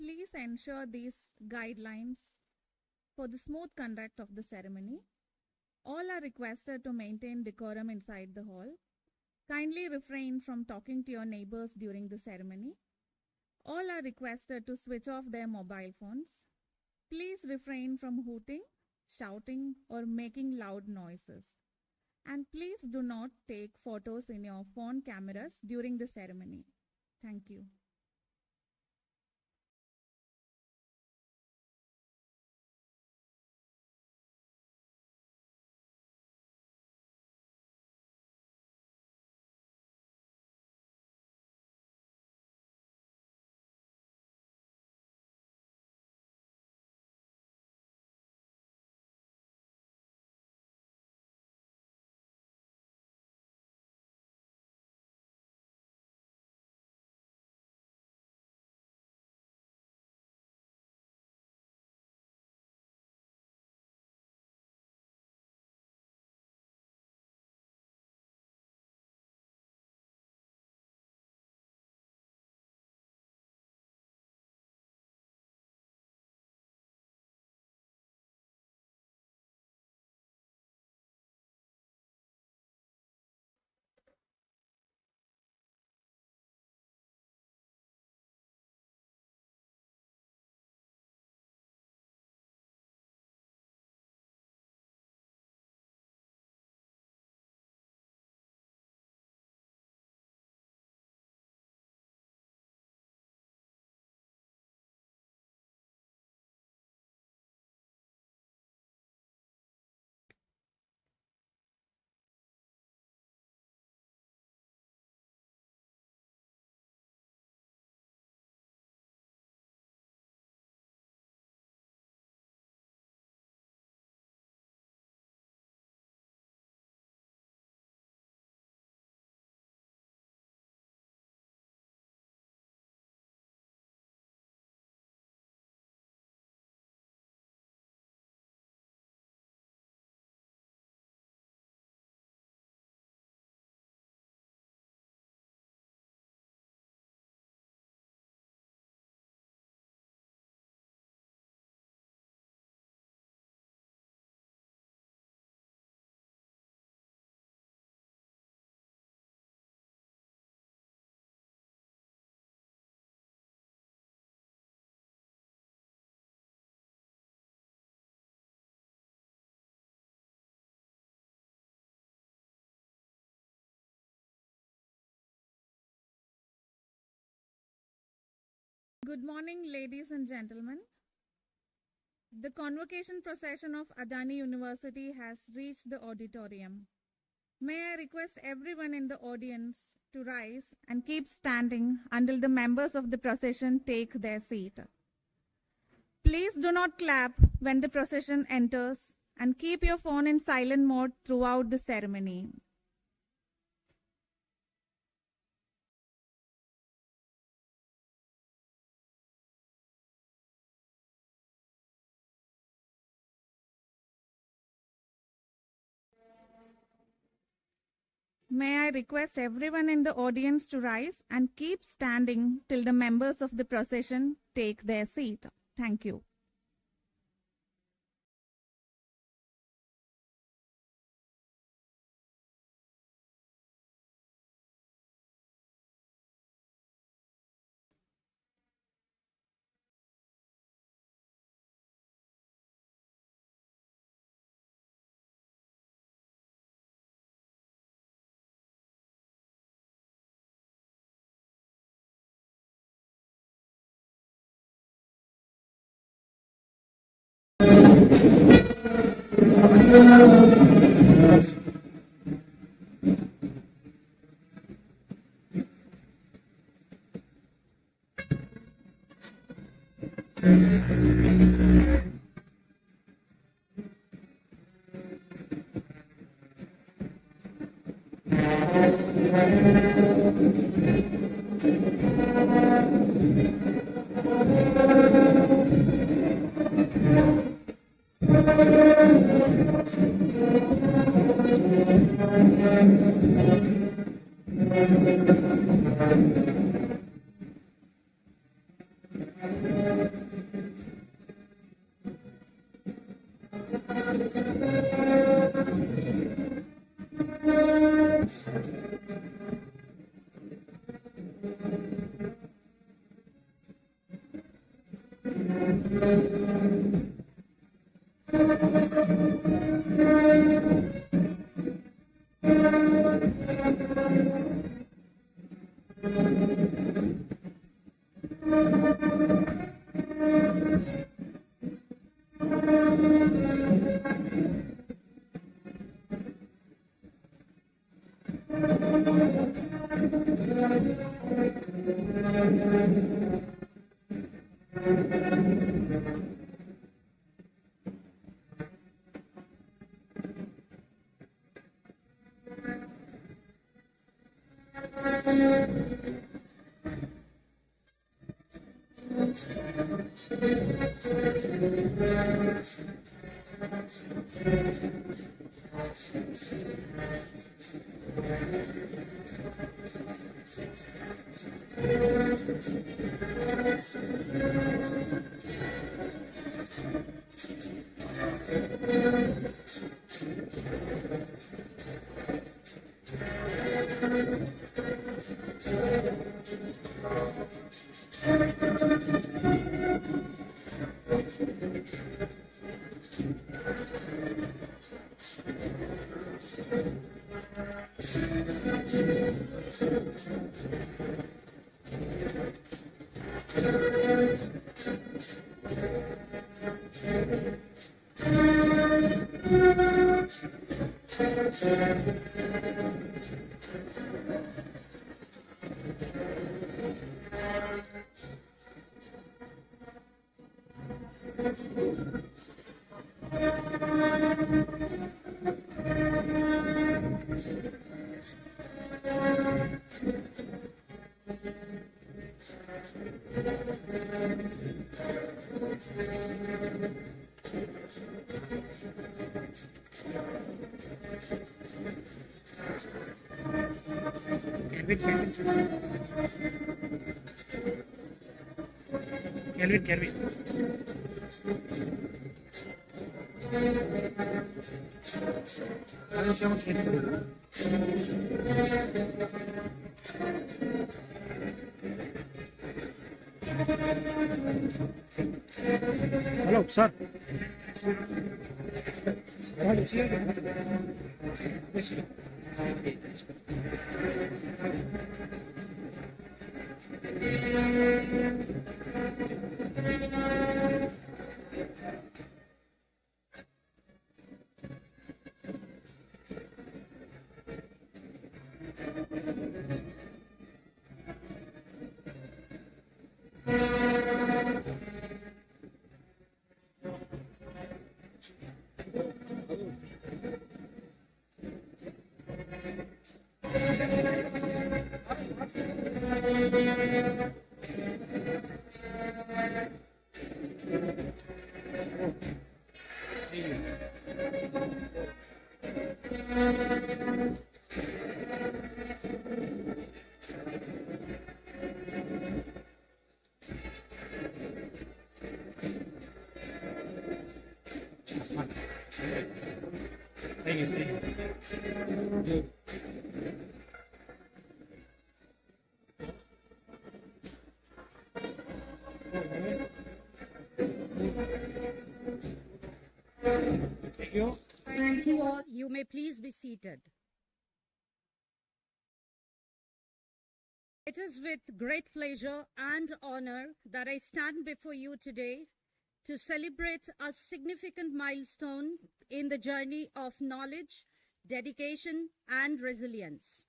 Please ensure these guidelines for the smooth conduct of the ceremony. All are requested to maintain decorum inside the hall. Kindly refrain from talking to your neighbors during the ceremony. All are requested to switch off their mobile phones. Please refrain from hooting, shouting, or making loud noises. And please do not take photos in your phone cameras during the ceremony. Thank you. Good morning, ladies and gentlemen. The convocation procession of Adani University has reached the auditorium. May I request everyone in the audience to rise and keep standing until the members of the procession take their seat. Please do not clap when the procession enters and keep your phone in silent mode throughout the ceremony. May I request everyone in the audience to rise and keep standing till the members of the procession take their seat. Thank you. Kelvin. Hello, sir. Thank you. Thank you all. You may please be seated. It is with great pleasure and honor that I stand before you today to celebrate a significant milestone in the journey of knowledge, dedication, and resilience.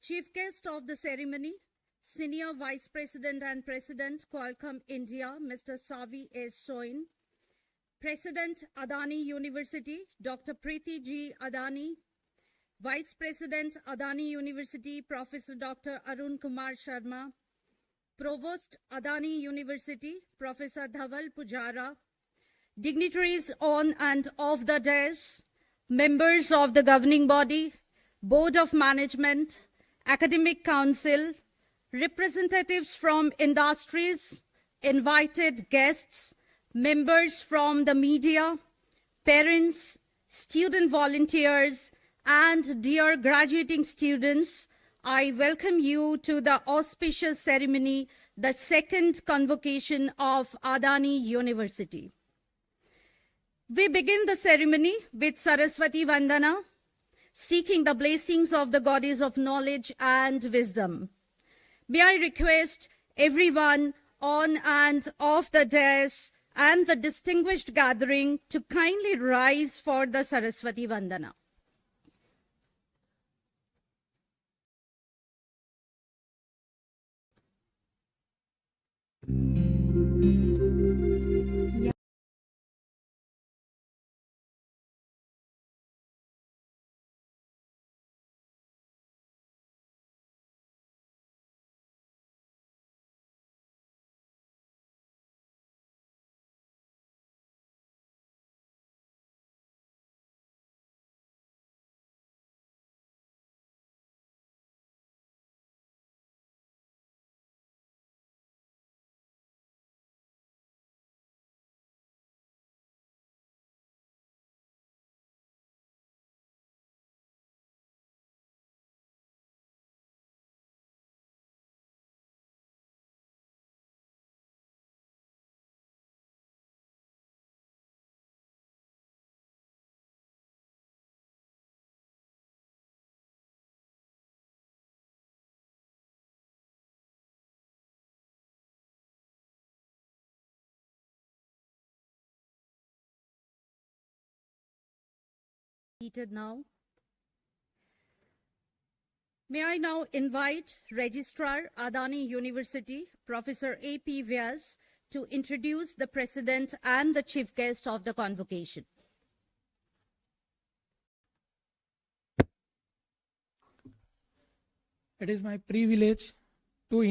Chief guest of the ceremony, Senior Vice President and President, Qualcomm India, Mr. Savi S. Soin, President, Adani University, Dr. Priti Adani, Vice President, Adani University, Professor Dr. Arun Kumar Sharma, Provost, Adani University, Professor Dhaval Pujara, dignitaries on and off the dais, members of the governing body, Board of Management, Academic Council, representatives from industries, invited guests, members from the media, parents, student volunteers, and dear graduating students, I welcome you to the auspicious ceremony, the second Convocation of Adani University. We begin the ceremony with Saraswati Vandana, seeking the blessings of the goddess of knowledge and wisdom. May I request everyone on and off the dais and the distinguished gathering to kindly rise for the Saraswati Vandana. Seated now. May I now invite Registrar Adani University, Professor A.P. Vyas, to introduce the President and the Chief Guest of the Convocation. It is my privilege to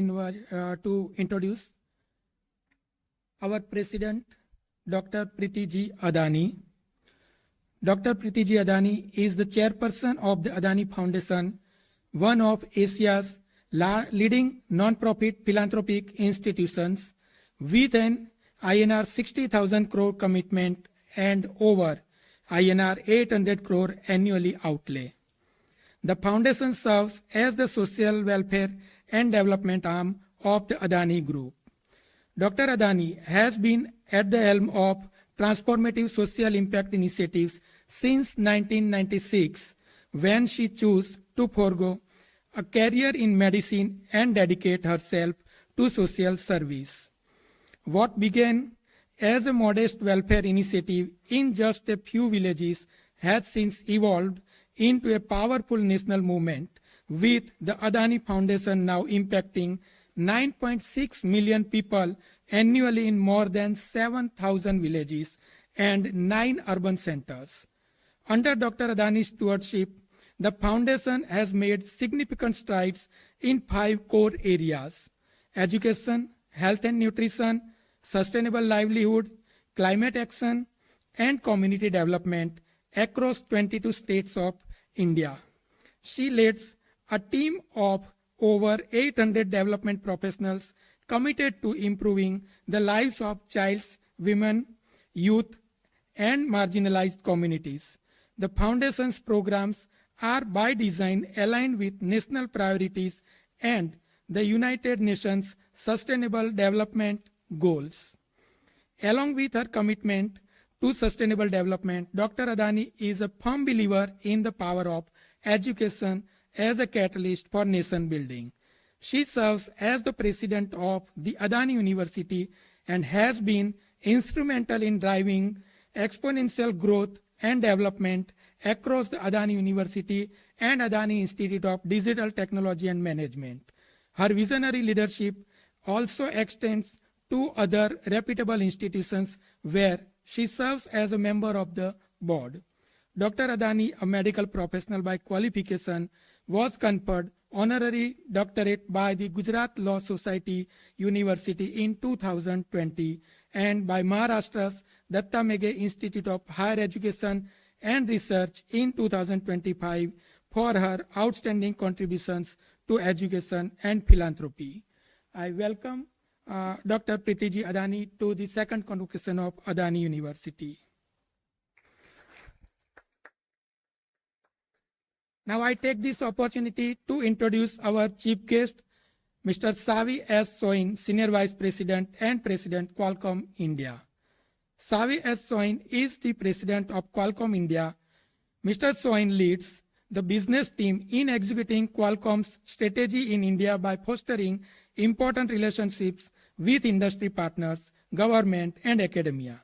introduce our President, Dr. Priti Adani. Dr. Priti Adani is the chairperson of the Adani Foundation, one of Asia's leading non-profit philanthropic institutions, with an INR 60,000 crore commitment and over INR 800 crore annually outlay. The foundation serves as the social welfare and development arm of the Adani Group. Dr. Adani has been at the helm of transformative social impact initiatives since 1996, when she chose to forego a career in medicine and dedicate herself to social service. What began as a modest welfare initiative in just a few villages has since evolved into a powerful national movement, with the Adani Foundation now impacting 9.6 million people annually in more than 7,000 villages and 9 urban centers. Under Dr. Adani's stewardship, the foundation has made significant strides in 5 core areas: education, health and nutrition, sustainable livelihood, climate action, and community development across 22 states of India. She leads a team of over 800 development professionals committed to improving the lives of children, women, youth, and marginalized communities. The Foundation's programs are by design aligned with national priorities and the United Nations Sustainable Development Goals. Along with her commitment to sustainable development, Dr. Adani is a firm believer in the power of education as a catalyst for nation building. She serves as the president of the Adani University and has been instrumental in driving exponential growth and development across the Adani University and Adani Institute of Digital Technology and Management. Her visionary leadership also extends to other reputable institutions where she serves as a member of the board. Dr. Adani, a medical professional by qualification, was conferred honorary doctorate by the Gujarat Law Society University in 2020 and by Maharashtra's Datta Mege Institute of Higher Education and Research in 2025 for her outstanding contributions to education and philanthropy. I welcome Dr. Priti Adani to the second convocation of Adani University. Now I take this opportunity to introduce our chief guest, Mr. Savi S. Soin, Senior Vice President and President, Qualcomm India. Savi S. Soin is the President of Qualcomm India. Mr. Soin leads the business team in executing Qualcomm's strategy in India by fostering important relationships with industry partners, government, and academia.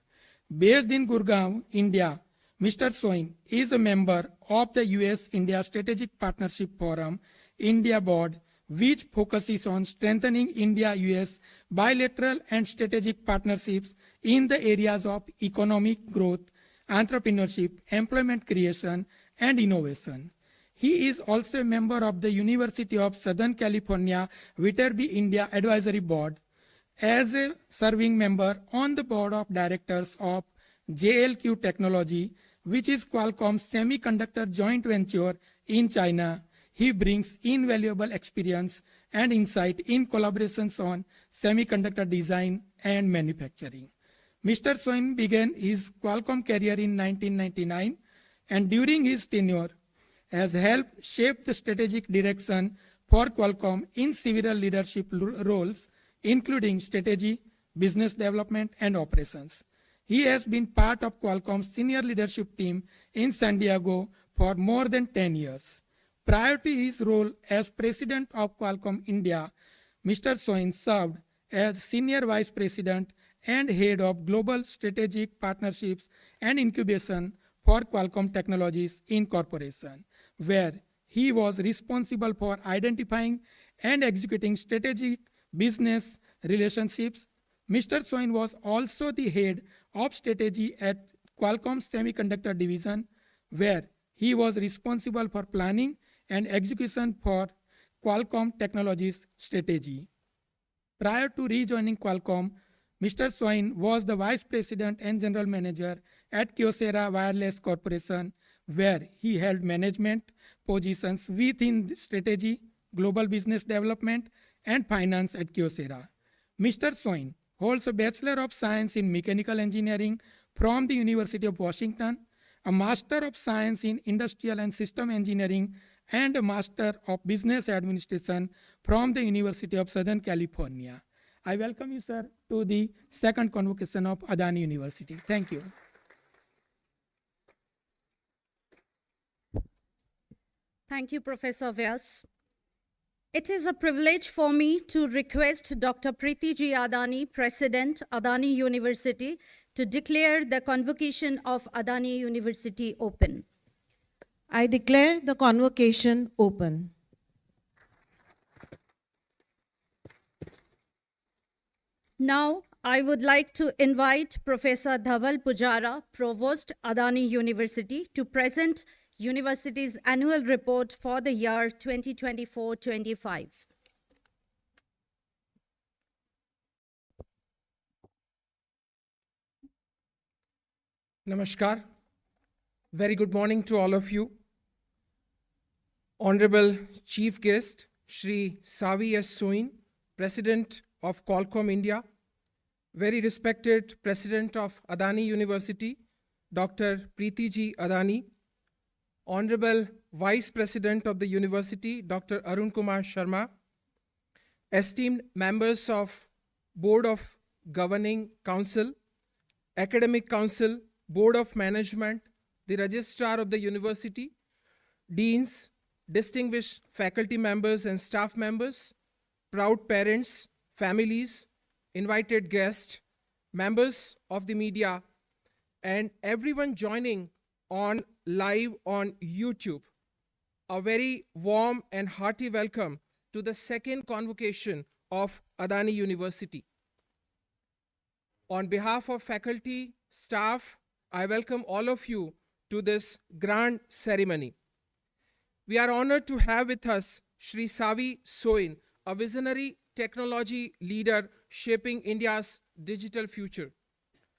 Based in Gurgaon, India, Mr. Soin is a member of the US-India Strategic Partnership Forum India Board, which focuses on strengthening India-US bilateral and strategic partnerships in the areas of economic growth, entrepreneurship, employment creation, and innovation. He is also a member of the University of Southern California Viterbi India Advisory Board, as a serving member on the board of directors of JLQ Technology, which is Qualcomm's semiconductor joint venture in China. He brings invaluable experience and insight in collaborations on semiconductor design and manufacturing. Mr. Soin began his Qualcomm career in 1999 and during his tenure has helped shape the strategic direction for Qualcomm in several leadership roles, including strategy, business development, and operations. He has been part of Qualcomm's senior leadership team in San Diego for more than 10 years. Prior to his role as President of Qualcomm India, Mr. Soin served as Senior Vice President and Head of Global Strategic Partnerships and Incubation for Qualcomm Technologies Incorporation, where he was responsible for identifying and executing strategic business relationships. Mr. Soin was also the head of strategy at Qualcomm's Semiconductor Division, where he was responsible for planning and execution for Qualcomm Technologies strategy. Prior to rejoining Qualcomm, Mr. Soin was the Vice President and General Manager at Kyocera Wireless Corporation, where he held management positions within strategy, global business development, and finance at Kyocera. Mr. Soin holds a Bachelor of Science in Mechanical Engineering from the University of Washington, a Master of Science in Industrial and System Engineering, and a Master of Business Administration from the University of Southern California. I welcome you, sir, to the second convocation of Adani University. Thank you. Thank you, Professor Vyas. It is a privilege for me to request Dr. Priti Adani, President, Adani University, to declare the Convocation of Adani University open. I declare the convocation open. Now, I would like to invite Professor Dhaval Pujara, Provost, Adani University, to present University's annual report for the year 2024-25. Namaskar. Very good morning to all of you. Honorable Chief Guest, Shri Savi S. Soin, President of Qualcomm India, very respected President of Adani University, Dr. Priti Adani, Honorable Vice President of the University, Dr. Arun Kumar Sharma, esteemed members of Board of Governing Council, Academic Council, Board of Management, the Registrar of the University, Deans, distinguished faculty members and staff members, proud parents, families, invited guests, members of the media, and everyone joining on live on YouTube. A very warm and hearty welcome to the second convocation of Adani University. On behalf of faculty, staff, I welcome all of you to this grand ceremony. We are honored to have with us Shri Savi Soin, a visionary technology leader shaping India's digital future.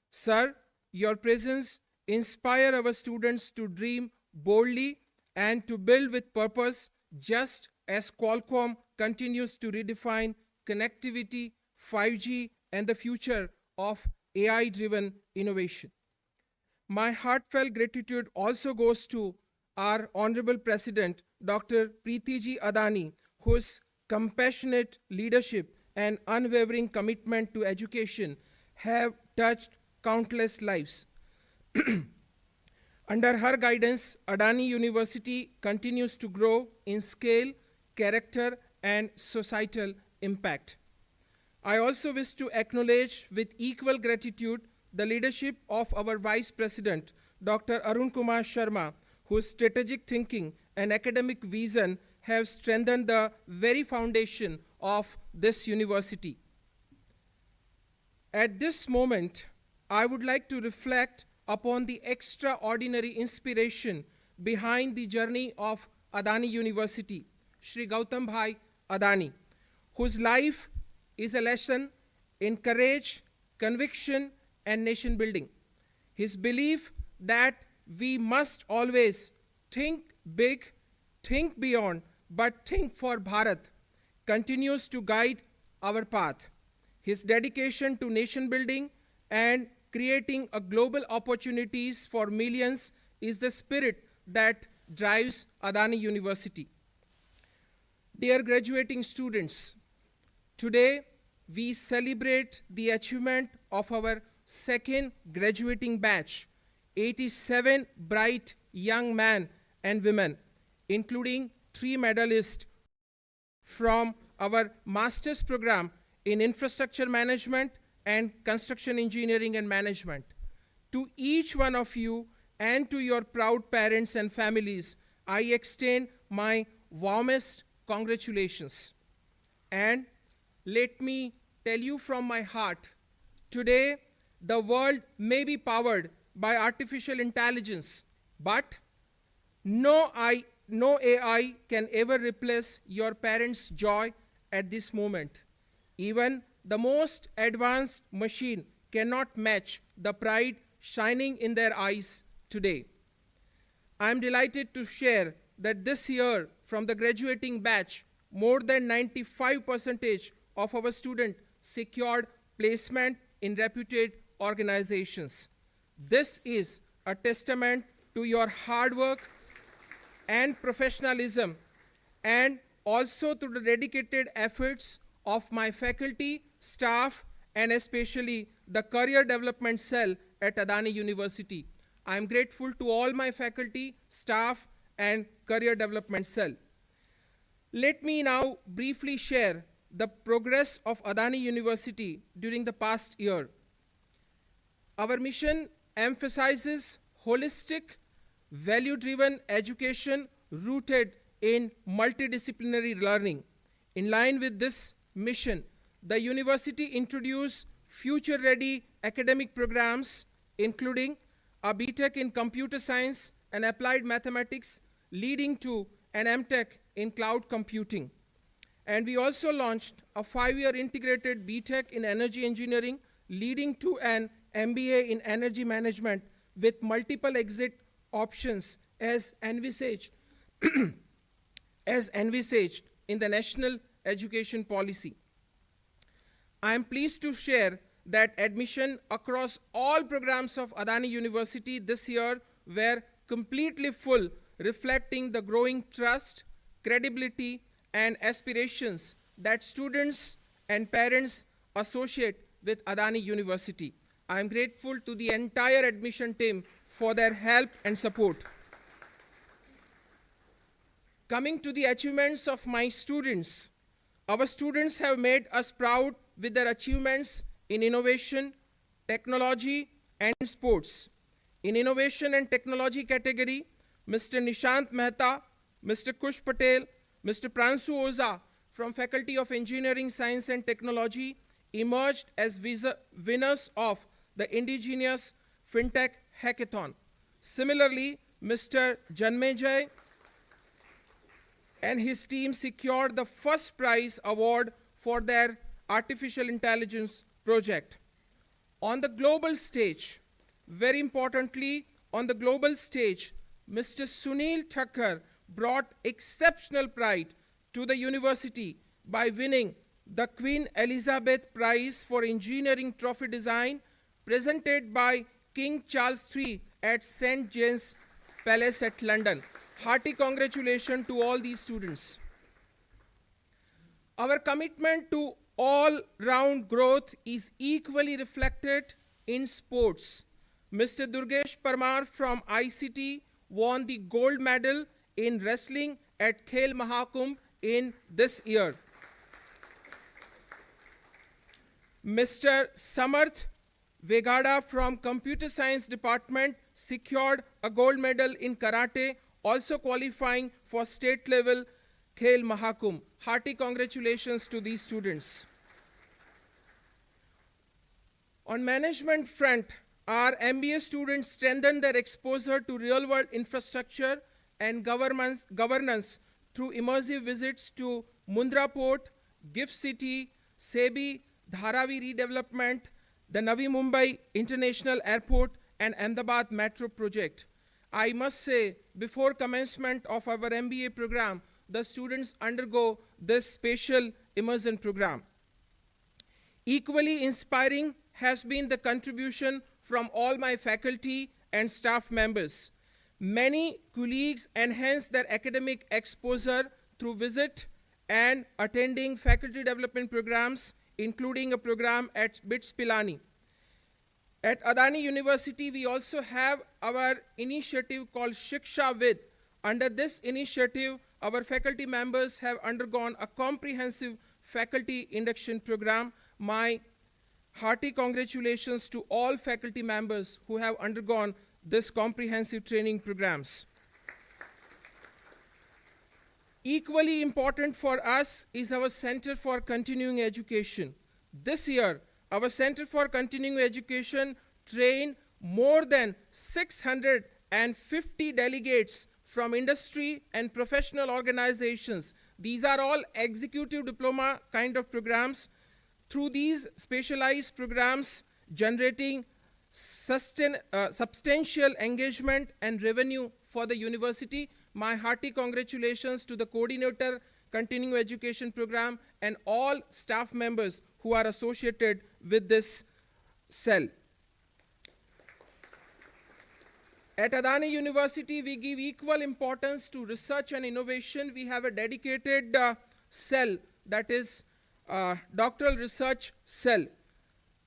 Sir, your presence inspires our students to dream boldly and to build with purpose, just as Qualcomm continues to redefine connectivity, 5G, and the future of AI-driven innovation. My heartfelt gratitude also goes to our Honorable President, Dr. Priti Adani, whose compassionate leadership and unwavering commitment to education have touched countless lives. Under her guidance, Adani University continues to grow in scale, character, and societal impact. I also wish to acknowledge with equal gratitude the leadership of our Vice President, Dr. Arun Kumar Sharma, whose strategic thinking and academic vision have strengthened the very foundation of this university. At this moment, I would like to reflect upon the extraordinary inspiration behind the journey of Adani University, Shri Gautam Bhai Adani, whose life is a lesson in courage, conviction, and nation building. His belief that we must always think big, think beyond, but think for Bharat continues to guide our path. His dedication to nation building and creating a global opportunities for millions is the spirit that drives Adani University. Dear graduating students, today we celebrate the achievement of our second graduating batch, 87 bright young men and women, including 3 medalists from our master's program in infrastructure management and construction engineering and management. To each one of you and to your proud parents and families, I extend my warmest congratulations. And let me tell you from my heart, today the world may be powered by artificial intelligence, but no AI can ever replace your parents' joy at this moment. Even the most advanced machine cannot match the pride shining in their eyes today. I am delighted to share that this year, from the graduating batch, more than 95% of our students secured placement in reputed organizations. This is a testament to your hard work and professionalism, and also to the dedicated efforts of my faculty, staff, and especially the Career Development Cell at Adani University. I am grateful to all my faculty, staff, and Career Development Cell. Let me now briefly share the progress of Adani University during the past year. Our mission emphasizes holistic, value-driven education rooted in multidisciplinary learning. In line with this mission, the university introduced future-ready academic programs, including a BTech in computer science and applied mathematics, leading to an MTech in cloud computing. And we also launched a 5-year integrated BTech in energy engineering, leading to an MBA in energy management with multiple exit options as envisaged in the national education policy. I am pleased to share that admission across all programs of Adani University this year were completely full, reflecting the growing trust, credibility, and aspirations that students and parents associate with Adani University. I am grateful to the entire admission team for their help and support. Coming to the achievements of my students, our students have made us proud with their achievements in innovation, technology, and sports. In innovation and technology category, Mr. Nishant Mehta, Mr. Kush Patel, Mr. Pransu Oza from Faculty of Engineering, Science and Technology emerged as winners of the Indigenous FinTech Hackathon. Similarly, Mr. Janmejay and his team secured the first prize award for their artificial intelligence project. On the global stage, very importantly, on the global stage, Mr. Sunil Thakkar brought exceptional pride to the university by winning the Queen Elizabeth Prize for Engineering Trophy Design presented by King Charles III at St. James Palace at London. Hearty congratulations to all these students. Our commitment to all-round growth is equally reflected in sports. Mr. Durgesh Parmar from ICT won the gold medal in wrestling at Khel Mahakumbh in this year. Mr. Samarth Vegada from Computer Science Department secured a gold medal in karate, also qualifying for state level Khel Mahakumbh. Hearty congratulations to these students. On management front, our MBA students strengthened their exposure to real-world infrastructure and governance through immersive visits to Mundra Port, Gift City, Sebi, Dharavi redevelopment, the Navi Mumbai International Airport, and Ahmedabad Metro project. I must say, before commencement of our MBA program, the students undergo this special immersion program. Equally inspiring has been the contribution from all my faculty and staff members. Many colleagues enhance their academic exposure through visit and attending faculty development programs, including a program at BITS Pilani. At Adani University, we also have our initiative called Shiksha Vid. Under this initiative, our faculty members have undergone a comprehensive faculty induction program. My hearty congratulations to all faculty members who have undergone this comprehensive training programs. Equally important for us is our Center for Continuing Education. This year, our Center for Continuing Education trained more than 650 delegates from industry and professional organizations. These are all executive diploma kind of programs. Through these specialized programs, generating substantial engagement and revenue for the university. My hearty congratulations to the coordinator, continuing education program, and all staff members who are associated with this cell. At Adani University, we give equal importance to research and innovation. We have a dedicated cell, that is doctoral research cell.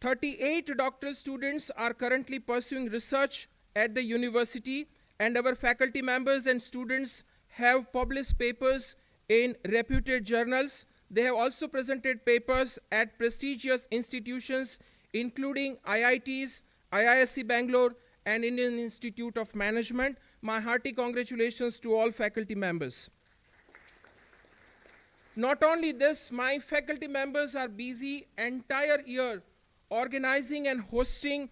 38 doctoral students are currently pursuing research at the university, and our faculty members and students have published papers in reputed journals. They have also presented papers at prestigious institutions, including IITs, IISc Bangalore, and Indian Institute of Management. My hearty congratulations to all faculty members. Not only this, my faculty members are busy entire year organizing and hosting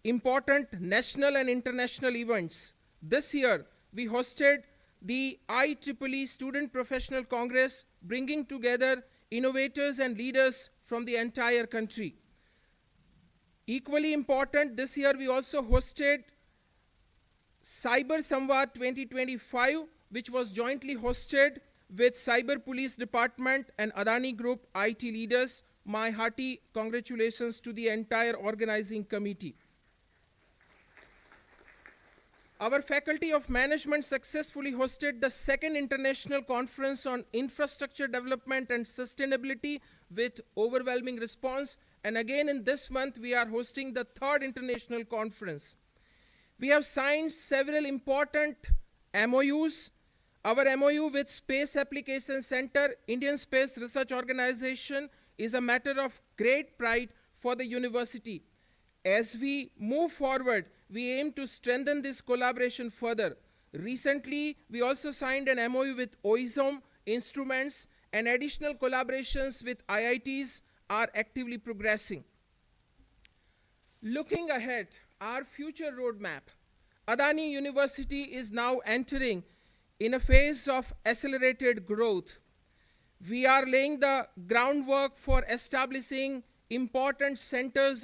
important national and international events. This year, we hosted the IEEE Student Professional Congress, bringing together innovators and leaders from the entire country. Equally important, this year we also hosted Cyber Samvad 2025, which was jointly hosted with Cyber Police Department and Adani Group IT leaders. My hearty congratulations to the entire organizing committee. Our Faculty of Management successfully hosted the second international conference on infrastructure development and sustainability with overwhelming response. And again in this month, we are hosting the third international conference. We have signed several important MOUs. Our MOU with Space Application Center, Indian Space Research Organization, is a matter of great pride for the university. As we move forward, we aim to strengthen this collaboration further. Recently, we also signed an MOU with OISOM Instruments, and additional collaborations with IITs are actively progressing. Looking ahead, our future roadmap. Adani University is now entering in a phase of accelerated growth. We are laying the groundwork for establishing important centers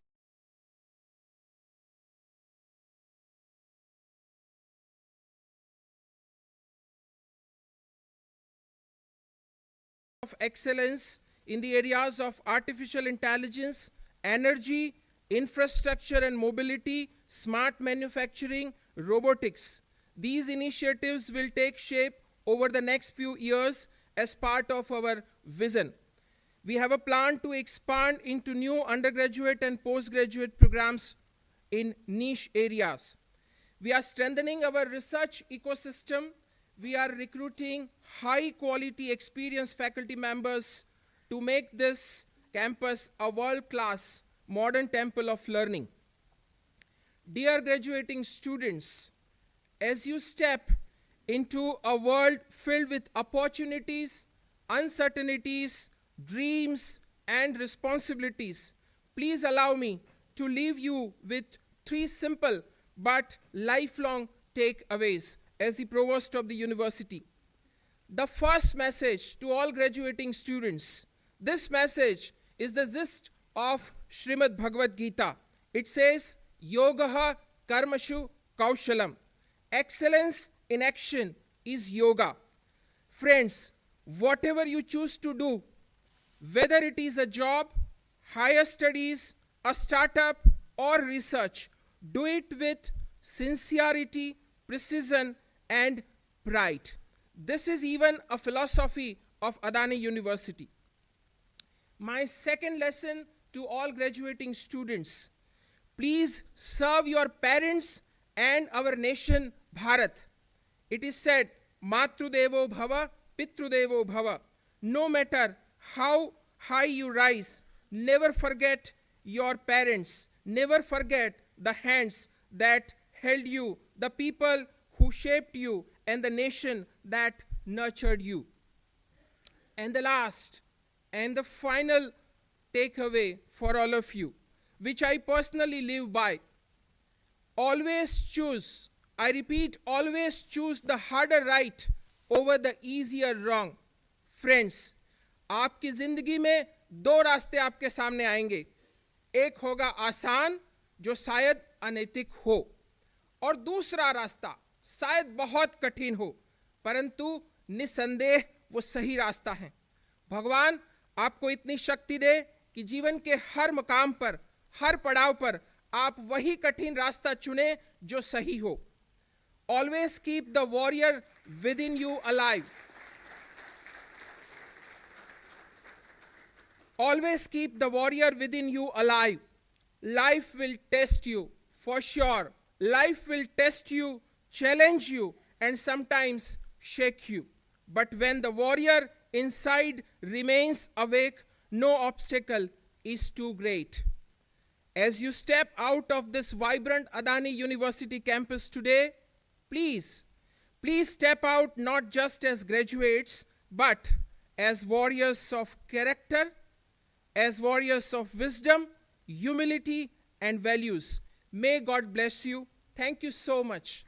of excellence in the areas of artificial intelligence, energy, infrastructure and mobility, smart manufacturing, robotics. These initiatives will take shape over the next few years as part of our vision. We have a plan to expand into new undergraduate and postgraduate programs in niche areas. We are strengthening our research ecosystem. We are recruiting high-quality experienced faculty members to make this campus a world-class modern temple of learning. Dear graduating students, as you step into a world filled with opportunities, uncertainties, dreams, and responsibilities, please allow me to leave you with 3 simple but lifelong takeaways as the provost of the university. The first message to all graduating students, this message is the gist of Srimad Bhagavad Gita. It says, Yogaha karmashu kaushalam. Excellence in action is yoga. Friends, whatever you choose to do, whether it is a job, higher studies, a startup, or research, do it with sincerity, precision, and pride. This is even a philosophy of Adani University. My second lesson to all graduating students, please serve your parents and our nation, Bharat. It is said, Matrudevo Bhava, Pitrudevo Bhava. No matter how high you rise, never forget your parents. Never forget the hands that held you, the people who shaped you, and the nation that nurtured you. And the last and the final takeaway for all of you, which I personally live by, always choose, I repeat, always choose the harder right over the easier wrong. Friends, आपकी जिंदगी में 2 रास्ते आपके सामने आएंगे. एक होगा आसान, जो शायद अनैतिक हो, और दूसरा रास्ता शायद बहुत कठिन हो, परंतु निसंदेह वो सही रास्ता है. भगवान आपको इतनी शक्ति दे कि जीवन के हर मकाम पर, हर पड़ाव पर आप वही कठिन रास्ता चुने जो सही हो. Always keep the warrior within you alive. Always keep the warrior within you alive. Life will test you, for sure. Life will test you, challenge you, and sometimes shake you. But when the warrior inside remains awake, no obstacle is too great. As you step out of this vibrant Adani University campus today, please step out not just as graduates, but as warriors of character, as warriors of wisdom, humility, and values. May God bless you. Thank you so much.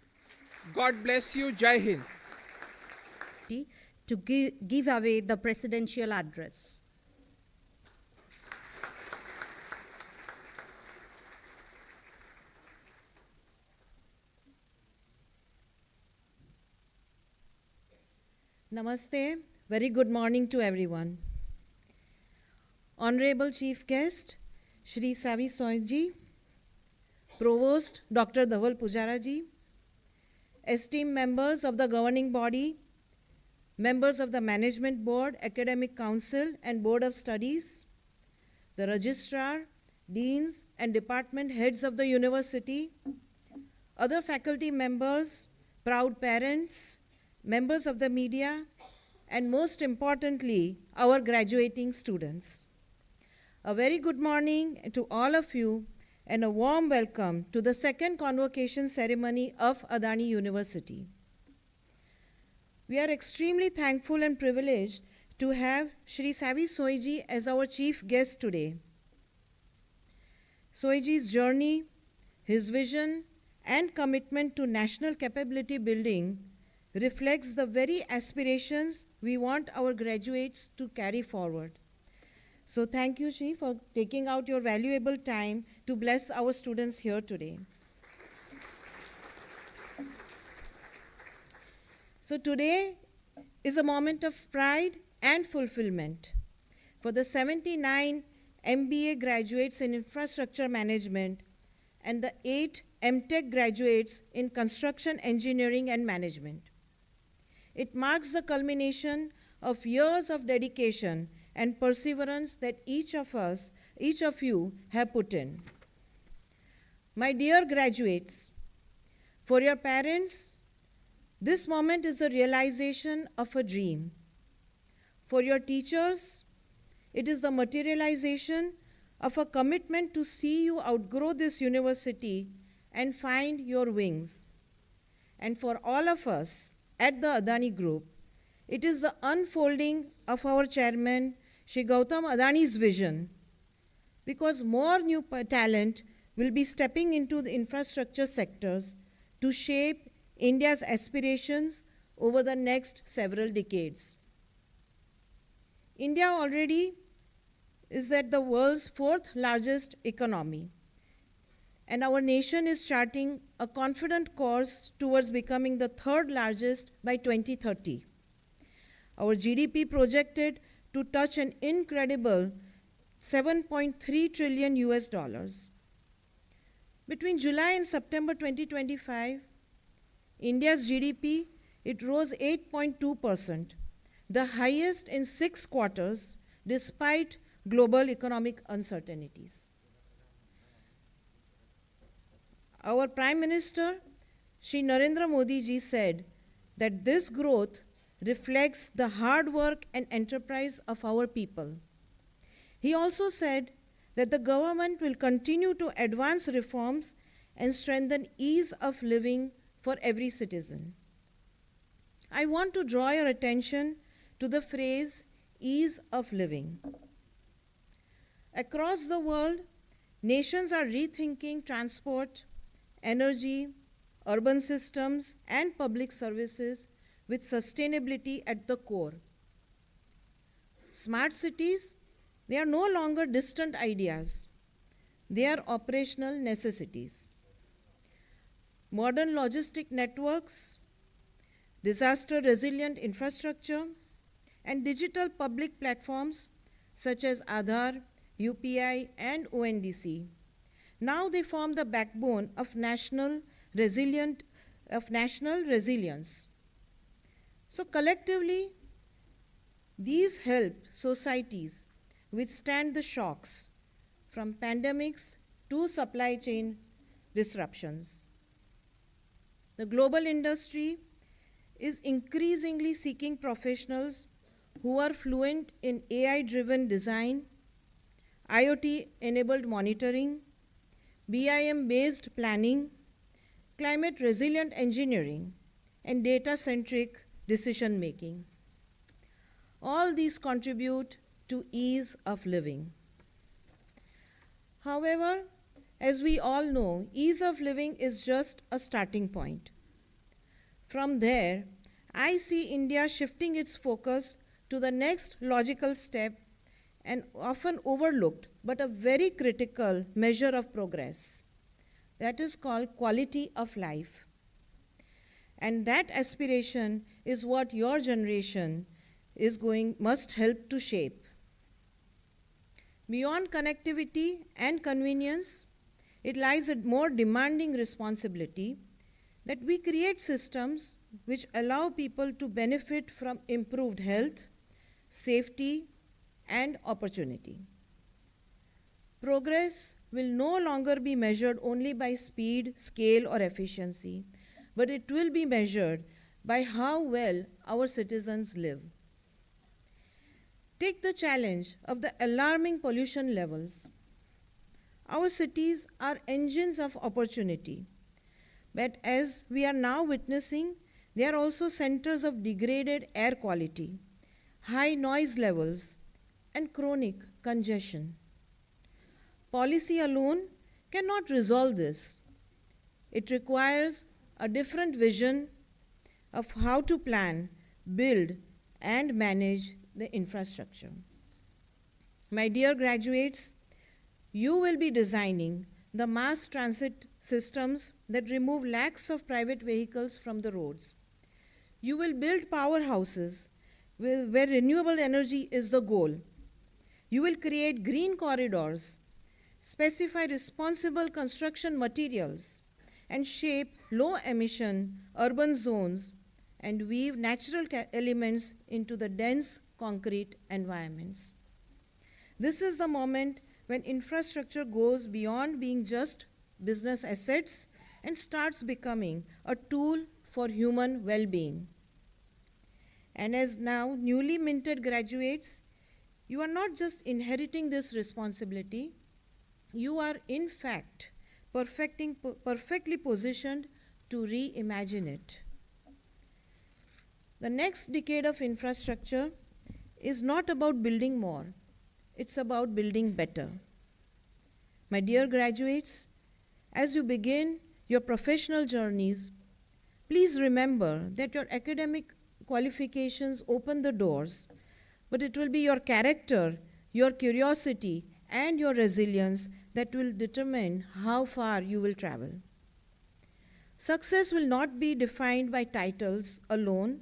God bless you. Jai Hind. To give away the presidential address. Namaste. Very good morning to everyone. Honorable Chief Guest, Shri Savi Soiji, Provost Dr. Dhaval Pujara ji, esteemed members of the governing body, members of the Management Board, Academic Council and Board of Studies, the Registrar, Deans and Department Heads of the University, other faculty members, proud parents, members of the media, and most importantly, our graduating students. A very good morning to all of you and a warm welcome to the second convocation ceremony of Adani University. We are extremely thankful and privileged to have Shri Savi Soiji as our chief guest today. Soiji's journey, his vision, and commitment to national capability building reflects the very aspirations we want our graduates to carry forward. So thank you, Shri, for taking out your valuable time to bless our students here today. So today is a moment of pride and fulfillment for the 79 MBA graduates in infrastructure management and the 8 MTech graduates in construction engineering and management. It marks the culmination of years of dedication and perseverance that each of you have put in. My dear graduates, for your parents, this moment is the realization of a dream. For your teachers, it is the materialization of a commitment to see you outgrow this university and find your wings. And for all of us at the Adani Group, it is the unfolding of our chairman, Shri Gautam Adani's vision, because more new talent will be stepping into the infrastructure sectors to shape India's aspirations over the next several decades. India already is at the world's fourth largest economy, and our nation is charting a confident course towards becoming the third largest by 2030. Our GDP projected to touch an incredible 7.3 trillion US dollars. Between July and September 2025, India's GDP, it rose 8.2%, the highest in 6 quarters, despite global economic uncertainties. Our Prime Minister, Shri Narendra Modi ji, said that this growth reflects the hard work and enterprise of our people. He also said that the government will continue to advance reforms and strengthen ease of living for every citizen. I want to draw your attention to the phrase ease of living. Across the world, nations are rethinking transport, energy, urban systems, and public services with sustainability at the core. Smart cities, they are no longer distant ideas. They are operational necessities. Modern logistic networks, disaster-resilient infrastructure, and digital public platforms such as Aadhaar, UPI, and ONDC. Now they form the backbone of national resilience. So collectively, these help societies withstand the shocks from pandemics to supply chain disruptions. The global industry is increasingly seeking professionals who are fluent in AI-driven design, IoT-enabled monitoring, BIM-based planning, climate-resilient engineering, and data-centric decision-making. All these contribute to ease of living. However, as we all know, ease of living is just a starting point. From there, I see India shifting its focus to the next logical step, and often overlooked, but a very critical measure of progress. That is called quality of life. And that aspiration is what your generation must help to shape. Beyond connectivity and convenience, it lies a more demanding responsibility that we create systems which allow people to benefit from improved health, safety, and opportunity. Progress will no longer be measured only by speed, scale, or efficiency, but it will be measured by how well our citizens live. Take the challenge of the alarming pollution levels. Our cities are engines of opportunity, but as we are now witnessing, they are also centers of degraded air quality, high noise levels, and chronic congestion. Policy alone cannot resolve this. It requires a different vision of how to plan, build, and manage the infrastructure. My dear graduates, you will be designing the mass transit systems that remove lakhs of private vehicles from the roads. You will build powerhouses where renewable energy is the goal. You will create green corridors, specify responsible construction materials, and shape low emission urban zones and weave natural elements into the dense concrete environments. This is the moment when infrastructure goes beyond being just business assets and starts becoming a tool for human well-being. And as now newly minted graduates, you are not just inheriting this responsibility, you are in fact perfectly positioned to reimagine it. The next decade of infrastructure is not about building more, it's about building better. My dear graduates, as you begin your professional journeys, please remember that your academic qualifications open the doors, but it will be your character, your curiosity, and your resilience that will determine how far you will travel. Success will not be defined by titles alone,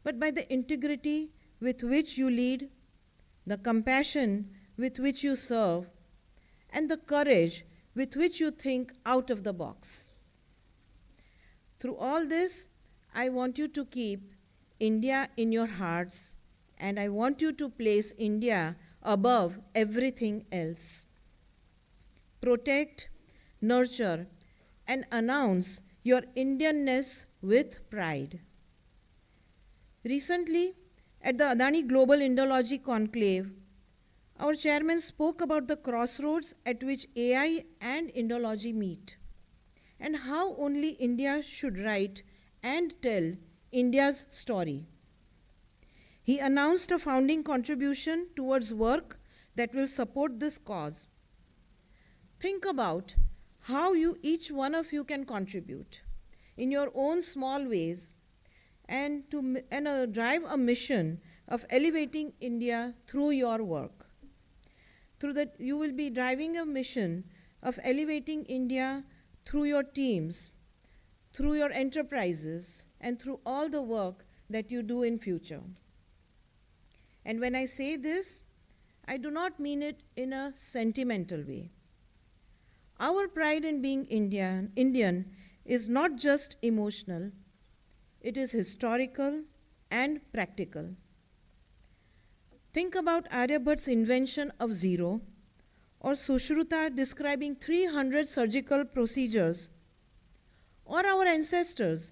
but by the integrity with which you lead, the compassion with which you serve, and the courage with which you think out of the box. Through all this, I want you to keep India in your hearts, and I want you to place India above everything else. Protect, nurture, and announce your Indianness with pride. Recently, at the Adani Global Indology Conclave, our chairman spoke about the crossroads at which AI and Indology meet, and how only India should write and tell India's story. He announced a founding contribution towards work that will support this cause. Think about how each one of you can contribute in your own small ways and drive a mission of elevating India through your work. Through that, you will be driving a mission of elevating India through your teams, through your enterprises, and through all the work that you do in future. And when I say this, I do not mean it in a sentimental way. Our pride in being Indian is not just emotional, it is historical and practical. Think about Aryabhat's invention of zero, or Sushruta describing 300 surgical procedures, or our ancestors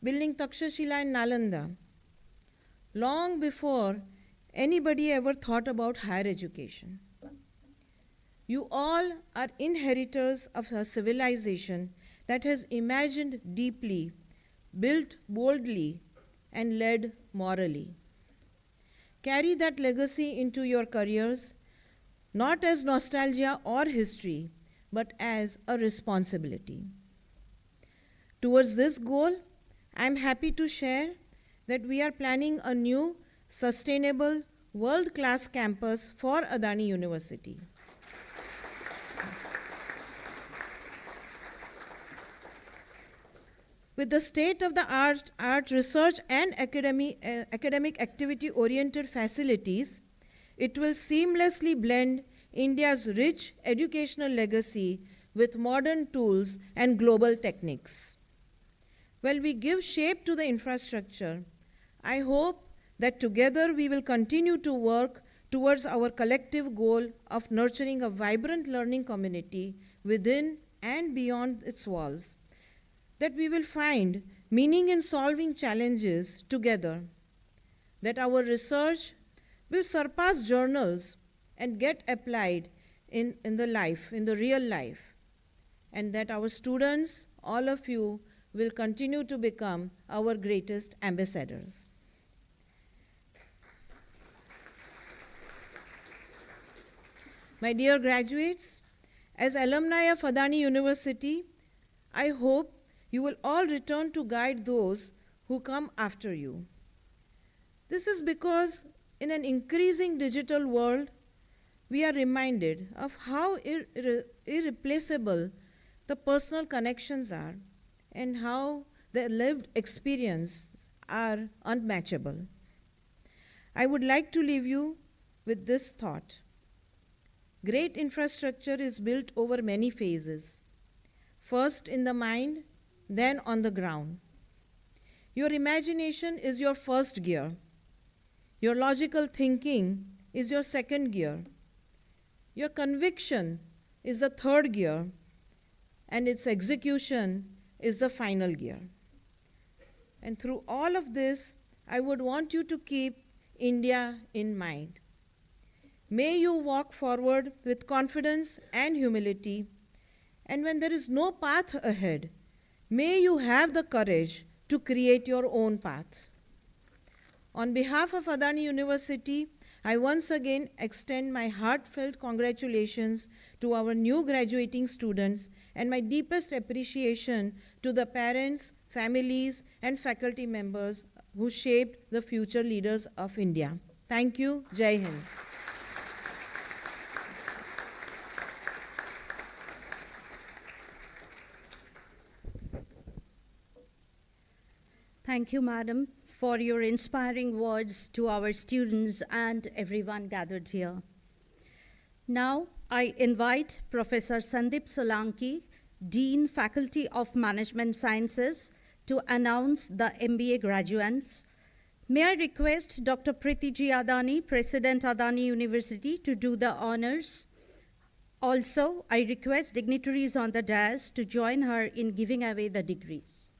building Takshashila and Nalanda, long before anybody ever thought about higher education. You all are inheritors of a civilization that has imagined deeply, built boldly, and led morally. Carry that legacy into your careers, not as nostalgia or history, but as a responsibility. Towards this goal, I am happy to share that we are planning a new, sustainable, world-class campus for Adani University. With the state-of-the-art research and academic activity-oriented facilities, it will seamlessly blend India's rich educational legacy with modern tools and global techniques. While we give shape to the infrastructure, I hope that together we will continue to work towards our collective goal of nurturing a vibrant learning community within and beyond its walls, that we will find meaning in solving challenges together, that our research will surpass journals and get applied in the real life, and that our students, all of you, will continue to become our greatest ambassadors. My dear graduates, as alumni of Adani University, I hope you will all return to guide those who come after you. This is because in an increasing digital world, we are reminded of how irreplaceable the personal connections are and how the lived experiences are unmatchable. I would like to leave you with this thought. Great infrastructure is built over many phases. first in the mind, then on the ground. Your imagination is your first gear. Your logical thinking is your second gear. Your conviction is the third gear, and its execution is the final gear. And through all of this, I would want you to keep India in mind. May you walk forward with confidence and humility, and when there is no path ahead, may you have the courage to create your own path. On behalf of Adani University, I once again extend my heartfelt congratulations to our new graduating students and my deepest appreciation to the parents, families, and faculty members who shaped the future leaders of India. Thank you. Jai Hind. Thank you, Madam, for your inspiring words to our students and everyone gathered here. Now, I invite Professor Sandeep Solanki, Dean, Faculty of Management Sciences, to announce the MBA graduates. May I request Dr. Priti Adani, President Adani University, to do the honors. Also, I request dignitaries on the dais to join her in giving away the degrees.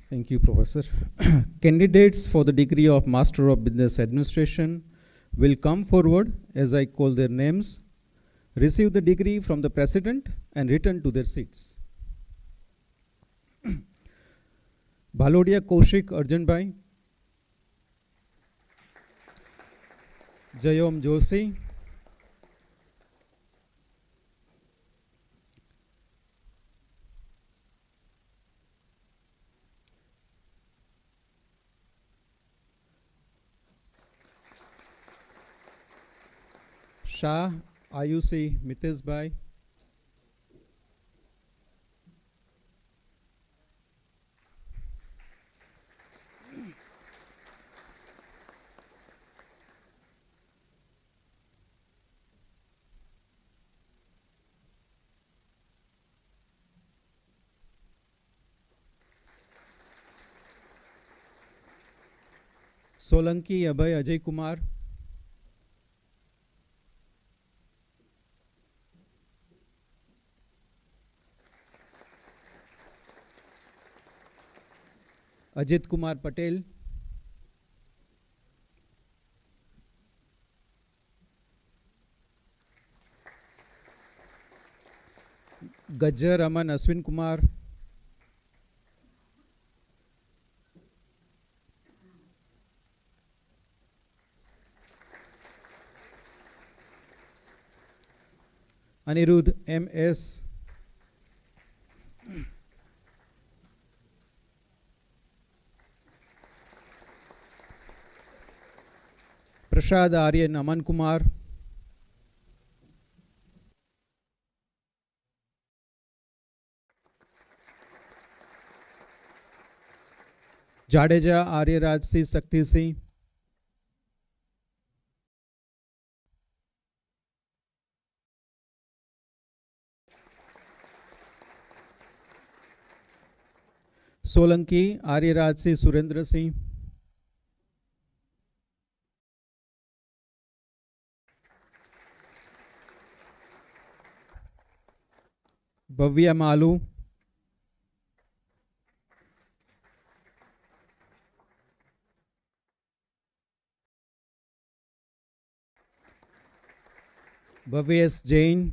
Thank you, Professor. Candidates for the degree of Master of Business Administration will come forward as I call their names, receive the degree from the President, and return to their seats. Bhalodia Kaushik Arjanbhai, Jayom Joshi, Shah Ayushi Mitesbhai, Solanki Abhay Ajay Kumar, Ajit Kumar Patel, Gajjar Aman Aswin Kumar, Anirudh M.S., Prashad Aryan Aman Kumar, Jadeja Aryaraj C. Sakti Singh, Solanki Aryaraj C. Surendra Singh, Bhavya Malu, Bhavya S. Jain,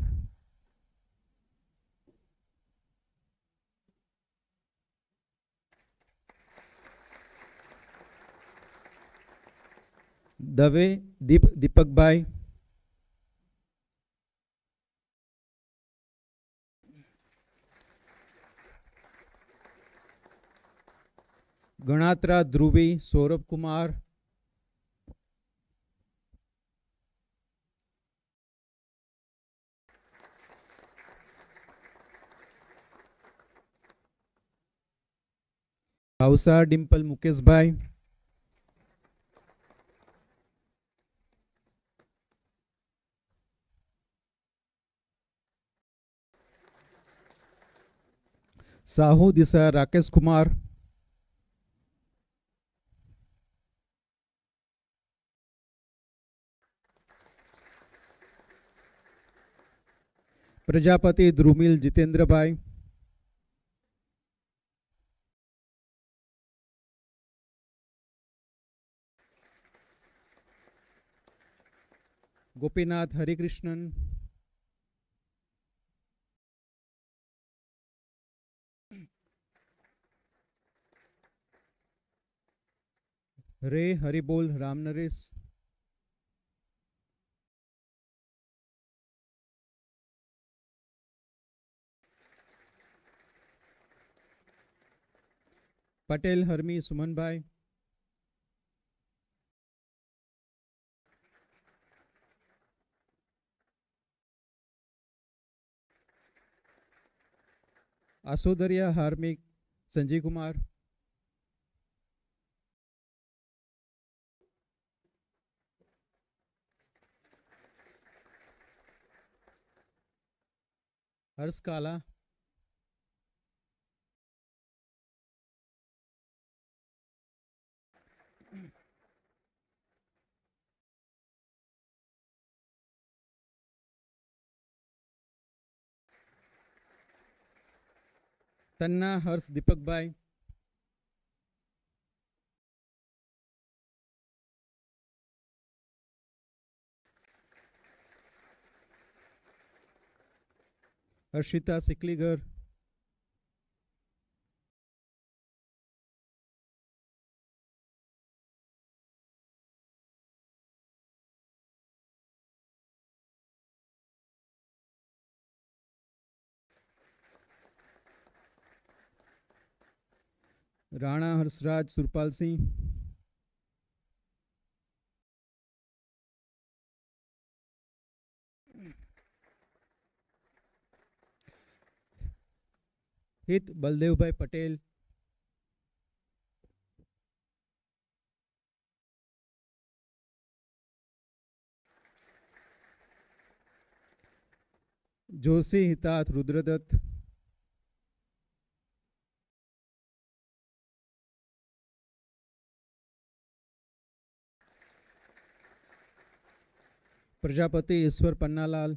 Dave Deepak Bhai, Ganatra Dhruvi Saurabh Kumar, Hausa Dimple Mukesh Bhai, Sahu दिशा राकेश कुमार, प्रजापति द्रुमिल जितेंद्र भाई, गोपीनाथ हरिकृष्णन, रे हरिबोल रामनरेश, पटेल हरमी सुमन भाई, आसोदरिया harmonic Sanjay Kumar, हर्ष काला, तन्ना हर्ष दीपक भाई, हर्षिता सिकलीगर, राणा हर्षराज सुरपाल सिंह, हित बलदेव भाई पटेल, जोशी हिताथ रुद्रदत्त, प्रजापति ईश्वर पन्नालाल,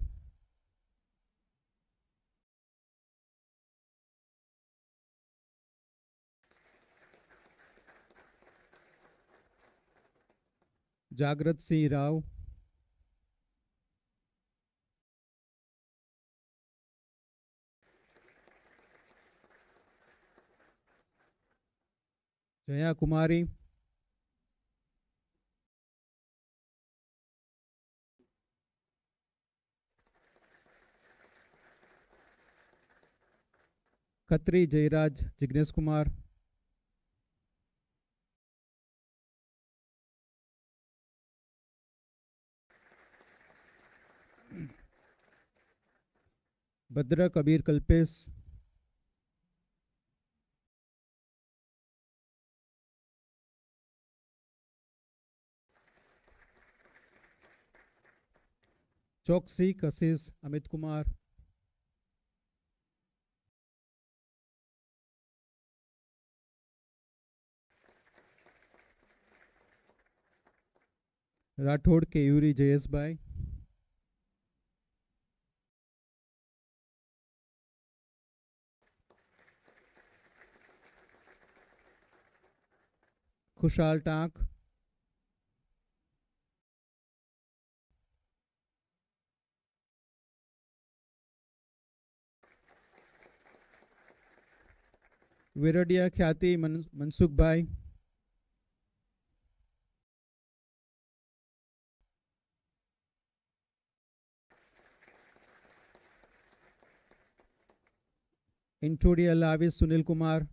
जागृत सिंह राव, जया कुमारी, खत्री जयराज जिग्नेश कुमार, भद्र कबीर कल्पेश, चौकसी कशिश अमित कुमार, राठौड़ केयूरी जयेश भाई, खुशहाल टाक, विरडिया ख्याति मनसुख भाई, इंटोडिया लाविस सुनील कुमार,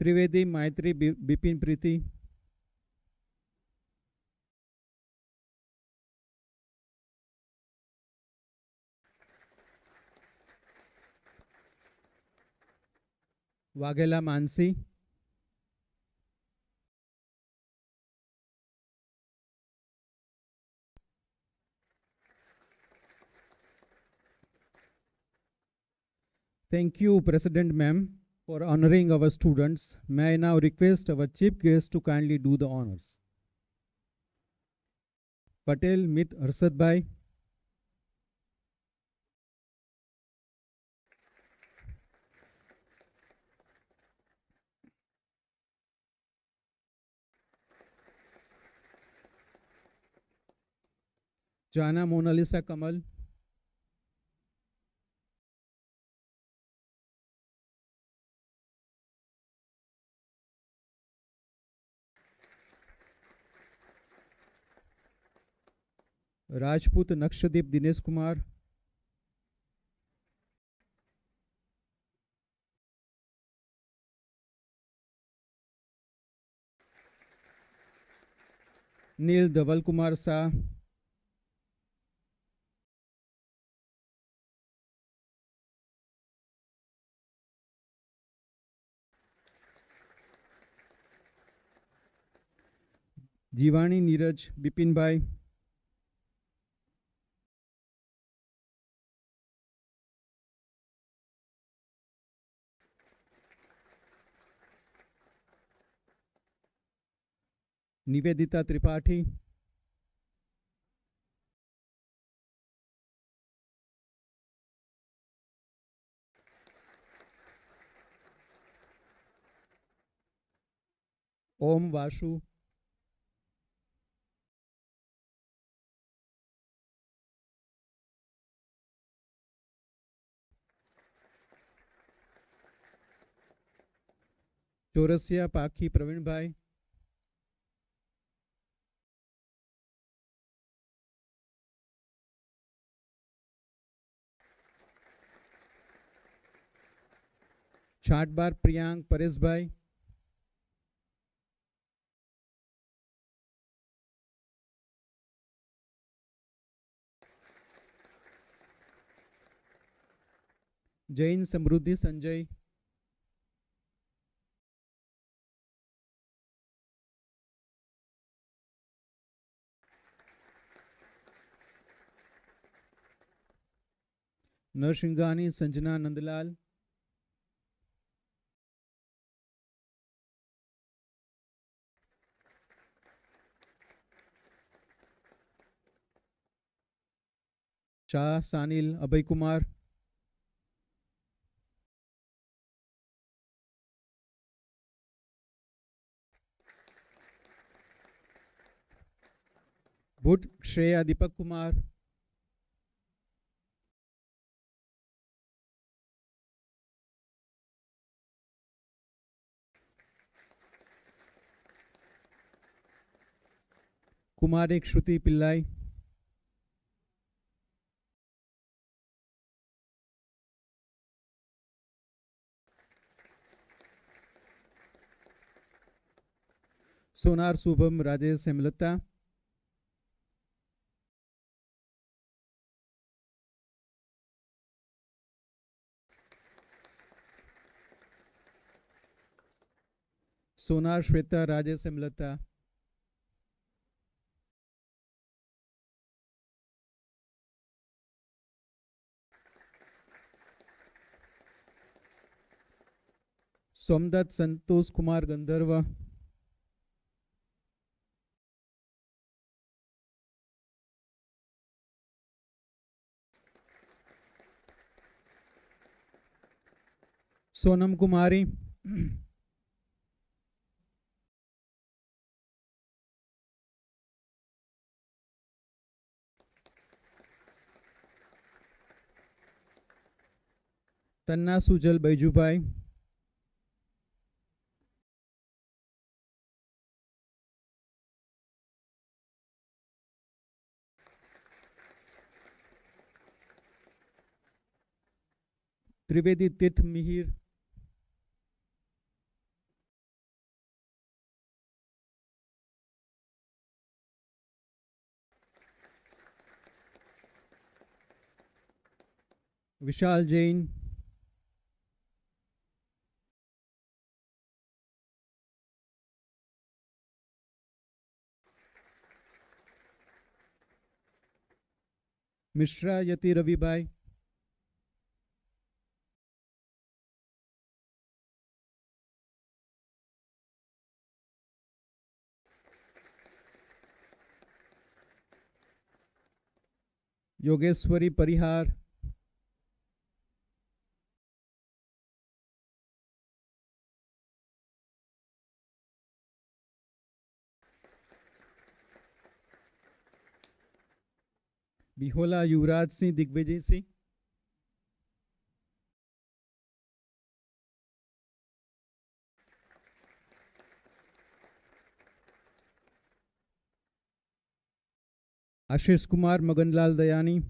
त्रिवेदी मैत्री बिपिन प्रीति, Vaghela Mansi, Thank you, President Ma'am, for honoring our students. May I now request our chief guest to kindly do the honors. Patel Mit Arshad Bhai. Jana Mona Lisa Kamal. Rajput Nakshadip Dinesh Kumar. Neil Dhaval Kumar Shah. Jivani Neeraj Bipin Bhai. Nivedita Tripathi. Om Vasu. Chaurasia Pakhi Praveen Bhai. Chatbar Priyank Paresh Bhai. Jain Samruddhi Sanjay. Narshingani Sanjana Nandlal. Shah Sanil Abhay Kumar. Bhutt Shreya Deepak Kumar. Kumarik Shruti Pillai. Sonar Subham Rajesh Hemlata. Sonar Shweta Rajesh Hemlata. Somdat Santosh Kumar Gandharva. Sonam Kumari. Tanna Sujal Baijubai. Trivedi Tirth Mihir. Vishal Jain. Mishra Yati Ravi Bhai. Yogeshwari Parihar, Bihola Yuvraj Singh Digvijay Singh, Ashish Kumar Maganlal Dayani,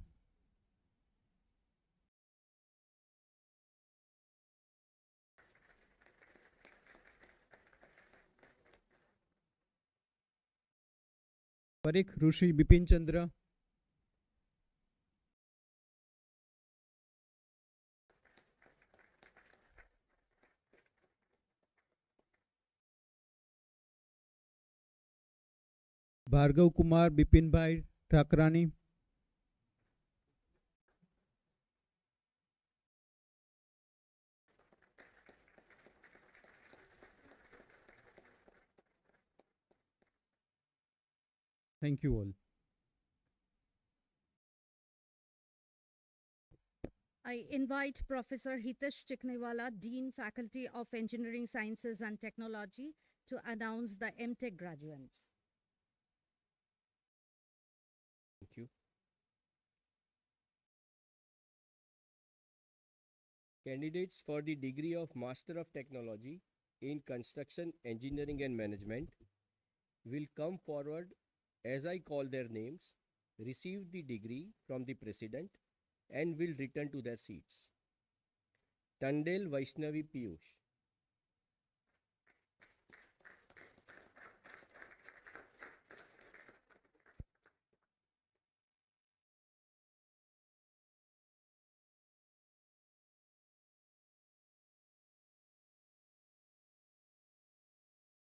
Parik Rushi Bipin Chandra, Bhargav Kumar Bipin Bhai Thakrani, thank you all. I invite Professor Hitesh Chiknewala, Dean, Faculty of Engineering Sciences and Technology, to announce the MTech graduates. Thank you. Candidates for the degree of Master of Technology in Construction, Engineering and Management will come forward as I call their names, receive the degree from the President and will return to their seats. Tandel Vaishnavi Piyush.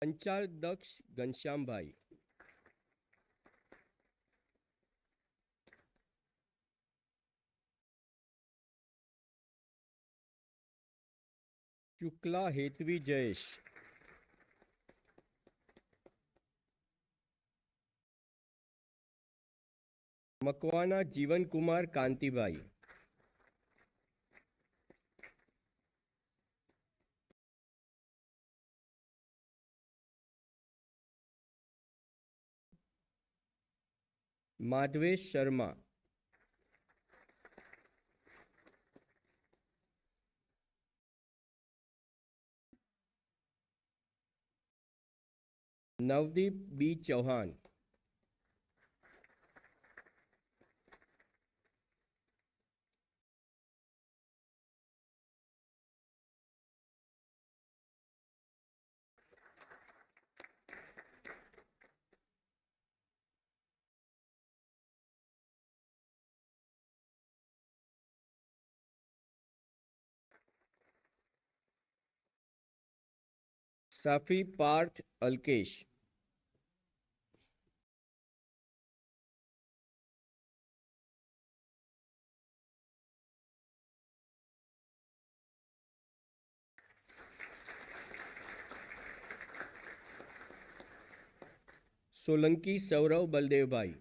Panchal Daksh Ghanshyam Bhai. Shukla Hetvi Jayesh. Makwana Jivan Kumar Kanti Bhai. Madhvesh Sharma. Navdeep B. Chauhan. Safi Parth Alkesh. Solanki Saurav Baldev Bhai.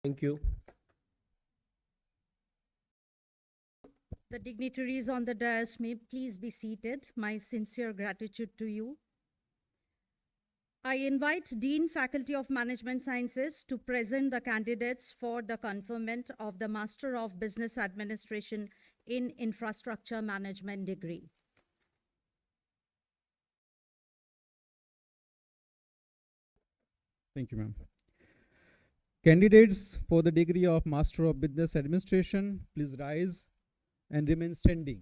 Thank you. The dignitaries on the dais may please be seated. My sincere gratitude to you. I invite Dean, Faculty of Management Sciences, to present the candidates for the conferment of the Master of Business Administration in Infrastructure Management degree. Thank you, ma'am. Candidates for the degree of Master of Business Administration, please rise and remain standing.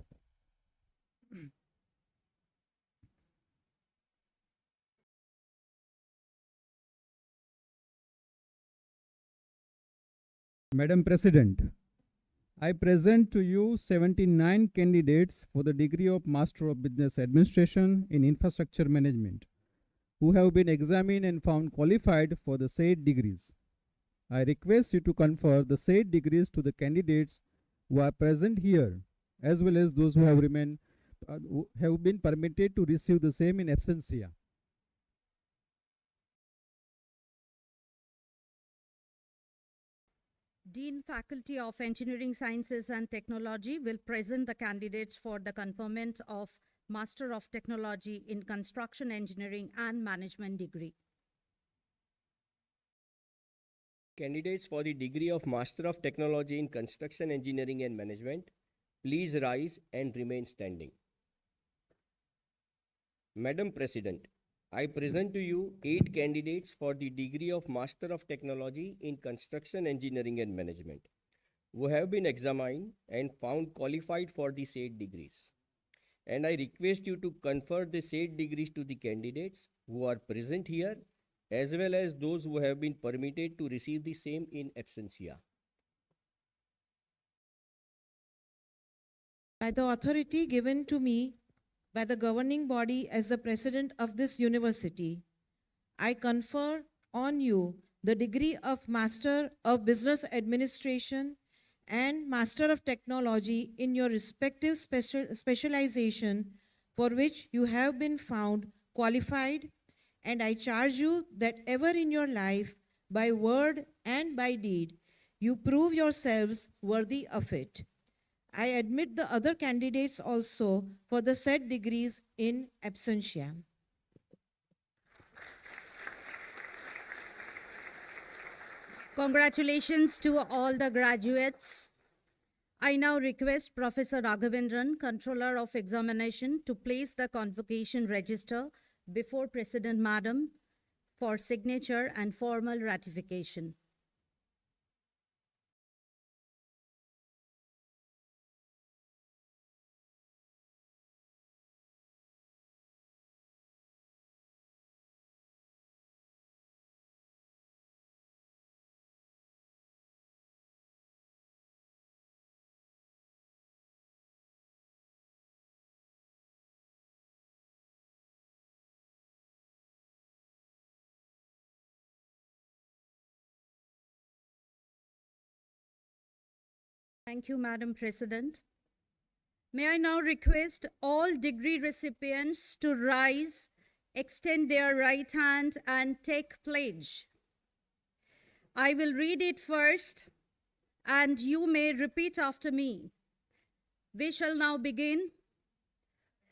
Madam President, I present to you 79 candidates for the degree of Master of Business Administration in Infrastructure Management. who have been examined and found qualified for the said degrees. I request you to confer the said degrees to the candidates who are present here, as well as those who have been permitted to receive the same in absentia. Dean Faculty of Engineering Sciences and Technology will present the candidates for the conferment of Master of Technology in Construction Engineering and Management degree. Candidates for the degree of Master of Technology in Construction Engineering and Management, please rise and remain standing. Madam President, I present to you 8 candidates for the degree of Master of Technology in Construction Engineering and Management, who have been examined and found qualified for the said degrees. And I request you to confer the said degrees to the candidates who are present here, as well as those who have been permitted to receive the same in absentia. By the authority given to me by the governing body as the president of this university, I confer on you the degree of Master of Business Administration and Master of Technology in your respective specialization for which you have been found qualified, and I charge you that ever in your life, by word and by deed, you prove yourselves worthy of it. I admit the other candidates also for the said degrees in absentia. Congratulations to all the graduates. I now request Professor Raghavendran, Controller of Examination, to place the convocation register before President Madam for signature and formal ratification. Thank you, Madam President. May I now request all degree recipients to rise, extend their right hand, and take pledge. I will read it first, and you may repeat after me. We shall now begin.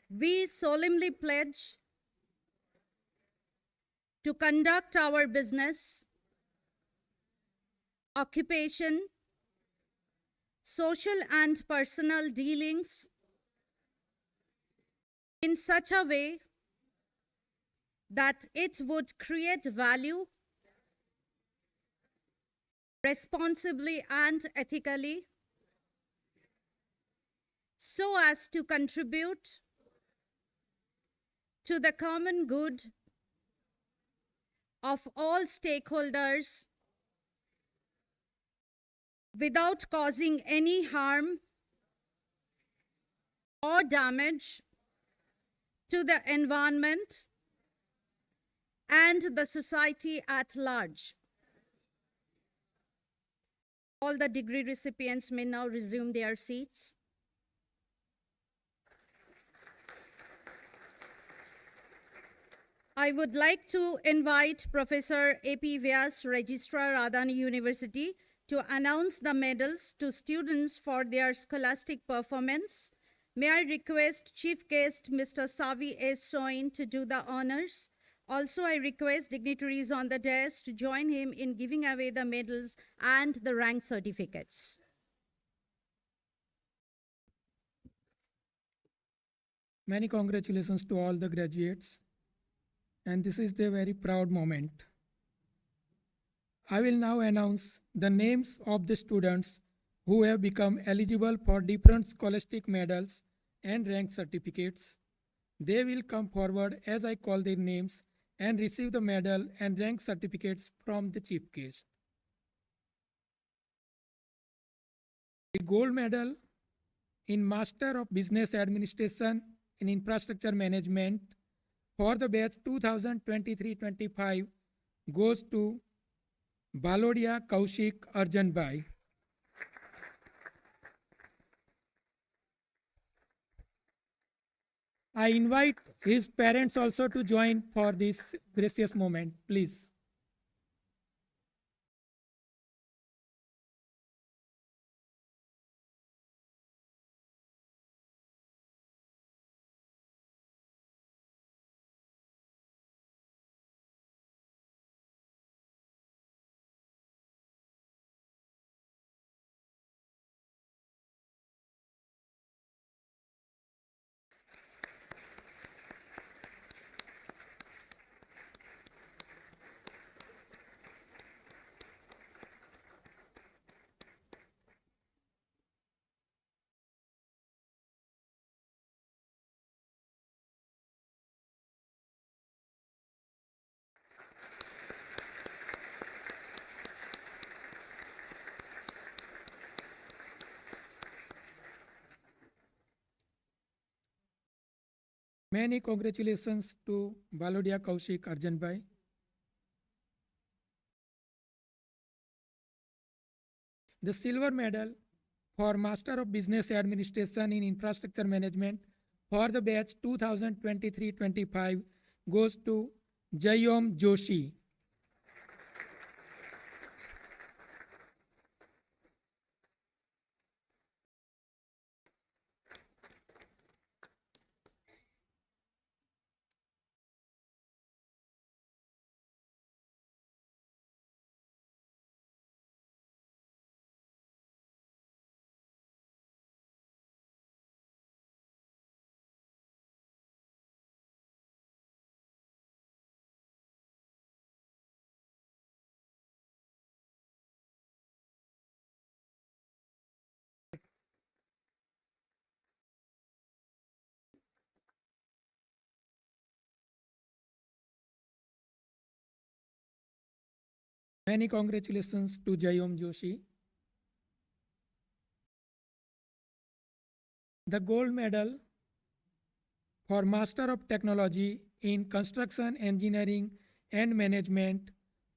We solemnly pledge to conduct our business, occupation, social and personal dealings in such a way that it would create value responsibly and ethically, so as to contribute to the common good of all stakeholders without causing any harm or damage to the environment and the society at large. All the degree recipients may now resume their seats. I would like to invite Professor A.P. Vyas, Registrar, Adani University, to announce the medals to students for their scholastic performance. May I request Chief Guest Mr. Savi S. Soin to do the honors. Also, I request dignitaries on the dais to join him in giving away the medals and the rank certificates. Many congratulations to all the graduates, and this is the very proud moment. I will now announce the names of the students who have become eligible for different scholastic medals and rank certificates. They will come forward as I call their names and receive the medal and rank certificates from the chief guest. The gold medal in Master of Business Administration in Infrastructure Management for the batch 2023-25 goes to Balodia Kaushik Arjanbhai. I invite his parents also to join for this gracious moment, please. Many congratulations to Balodia Kaushik Arjanbhai. The silver medal for Master of Business Administration in Infrastructure Management for the batch 2023-25 goes to Jayom Joshi. Many congratulations to Jayom Joshi. The gold medal for Master of Technology in Construction Engineering and Management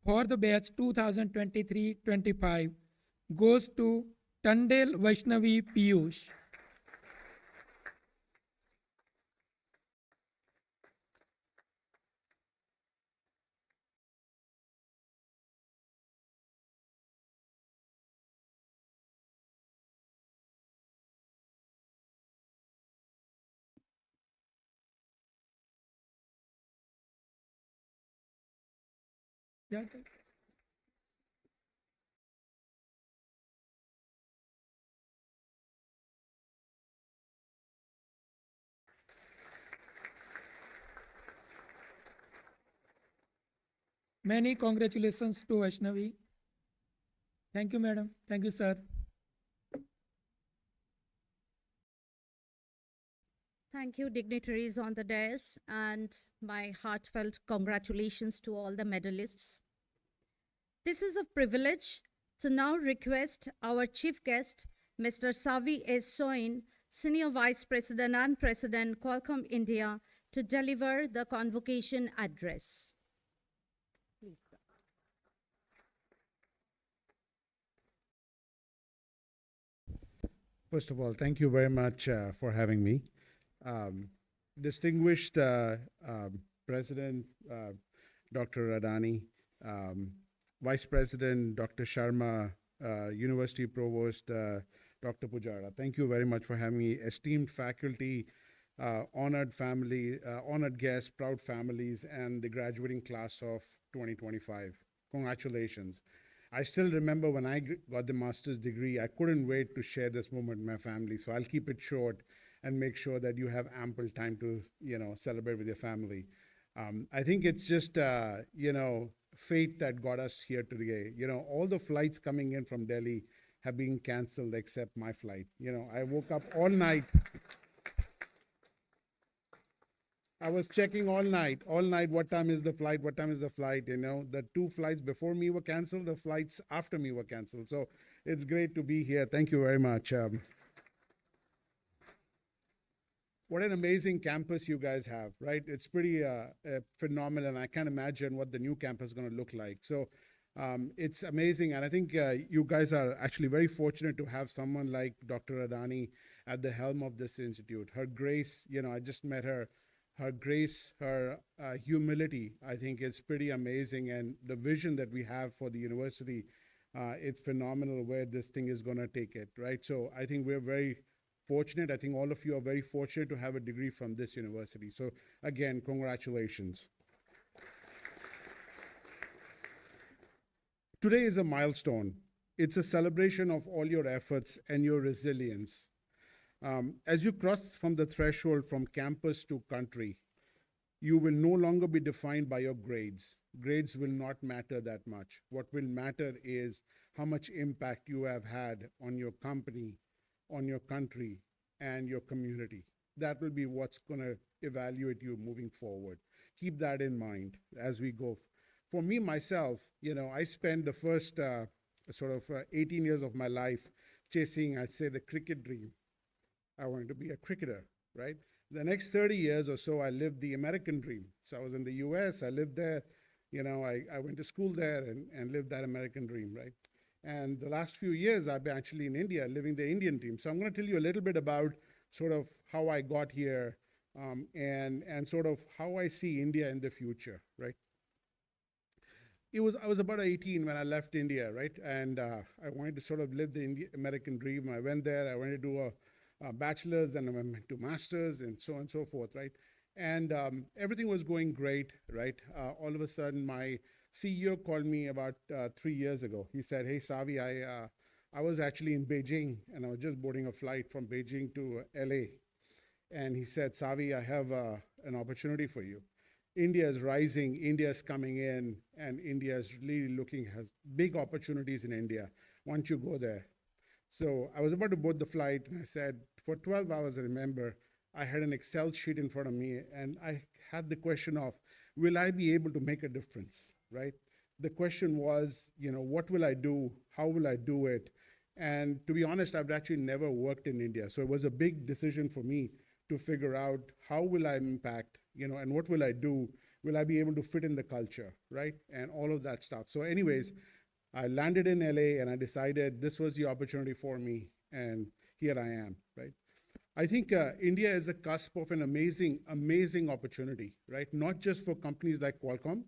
for the batch 2023-25 goes to Tandel Vaishnavi Piyush. Yeah, many congratulations to Vaishnavi. Thank you, madam. Thank you, sir. Thank you, dignitaries on the dais, and my heartfelt congratulations to all the medalists. This is a privilege to now request our chief guest, Mr. Savi S. Soin, Senior Vice President and President, Qualcomm India, to deliver the convocation address. Please, sir. First of all, thank you very much for having me. Distinguished President Dr. Adani, Vice President Dr. Sharma, University Provost Dr. Pujara, thank you very much for having me. Esteemed faculty, honored family, honored guests, proud families, and the graduating class of 2025. Congratulations. I still remember when I got the master's degree, I couldn't wait to share this moment with my family. So I'll keep it short and make sure that you have ample time to, celebrate with your family. I think it's just, fate that got us here today. All the flights coming in from Delhi have been canceled except my flight. I woke up all night. I was checking all night, what time is the flight, The 2 flights before me were canceled, the flights after me were canceled. So it's great to be here. Thank you very much. what an amazing campus you guys have, right? It's pretty phenomenal, and I can't imagine what the new campus is going to look like. So it's amazing, and I think you guys are actually very fortunate to have someone like Dr. Adani at the helm of this institute. Her grace, I just met her. Her grace, her humility, I think is pretty amazing, and the vision that we have for the university, it's phenomenal where this thing is going to take it, right? So I think we're very fortunate. I think all of you are very fortunate to have a degree from this university. So again, congratulations. Today is a milestone. It's a celebration of all your efforts and your resilience. As you cross from the threshold from campus to country, you will no longer be defined by your grades. Grades will not matter that much. What will matter is how much impact you have had on your company, on your country, and your community. That will be what's going to evaluate you moving forward. Keep that in mind as we go. For me, myself, I spent the first 18 years of my life chasing, I'd say, the cricket dream. I wanted to be a cricketer, right? The next 30 years or so, I lived the American dream. So I was in the US, I lived there, I went to school there and lived that American dream, right? And the last few years, I've been actually in India, living the Indian dream. So I'm going to tell you a little bit about sort of how I got here and sort of how I see India in the future, right? I was about 18 when I left India, right? And I wanted to sort of live the American dream. I went there, I wanted to do a bachelor's, then I went to master's and so on and so forth, right? And everything was going great, right? All of a sudden, my CEO called me about 3 years ago. He said, "Hey, Savi, I was actually in Beijing, and I was just boarding a flight from Beijing to LA. And he said, Savi, I have an opportunity for you. India is rising, India is coming in, and India is really has big opportunities in India. Why don't you go there?" So I was about to board the flight, and I said, for 12 hours, I remember, I had an Excel sheet in front of me, and I had the question of, will I be able to make a difference, right? The question was, what will I do? How will I do it? And to be honest, I've actually never worked in India. So it was a big decision for me to figure out how will I impact, and what will I do? Will I be able to fit in the culture, right? And all of that stuff. So anyways, I landed in LA and I decided this was the opportunity for me. And here I am, right? I think India is a cusp of an amazing, amazing opportunity, right? Not just for companies like Qualcomm,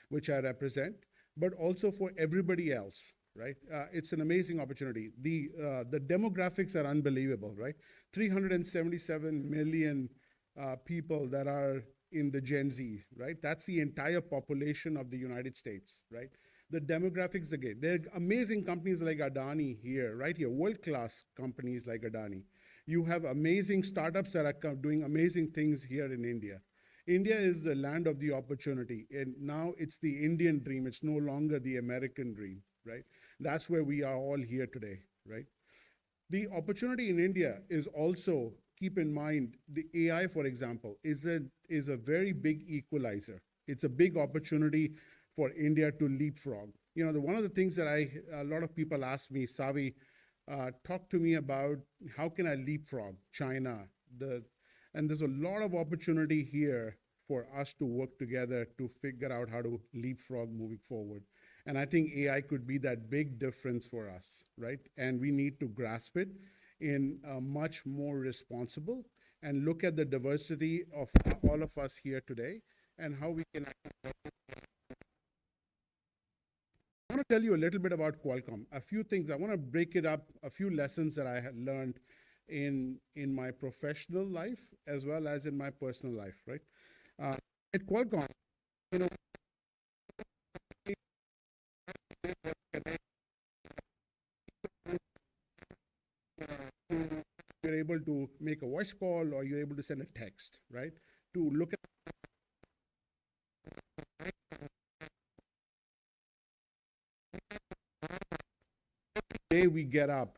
which I represent, but also for everybody else, right? It's an amazing opportunity. The demographics are unbelievable, right? 377 million people that are in the Gen Z, right? That's the entire population of the United States, right? The demographics again, there are amazing companies like Adani here, right here, world-class companies like Adani. You have amazing startups that are doing amazing things here in India. India is the land of the opportunity, and now it's the Indian dream. It's no longer the American dream, right? That's where we are all here today, right? The opportunity in India is also, keep in mind, the AI, for example, is a very big equalizer. It's a big opportunity for India to leapfrog. One of the things that a lot of people ask me, Savi, talk to me about how can I leapfrog China? And there's a lot of opportunity here for us to work together to figure out how to leapfrog moving forward. And I think AI could be that big difference for us, right? And we need to grasp it in a much more responsible and look at the diversity of all of us here today and how we can. I want to tell you a little bit about Qualcomm. A few things. I want to break it up, a few lessons that I had learned in my professional life as well as in my personal life, right? At Qualcomm, you're able to make a voice call or you're able to send a text, right? To look at the day we get up,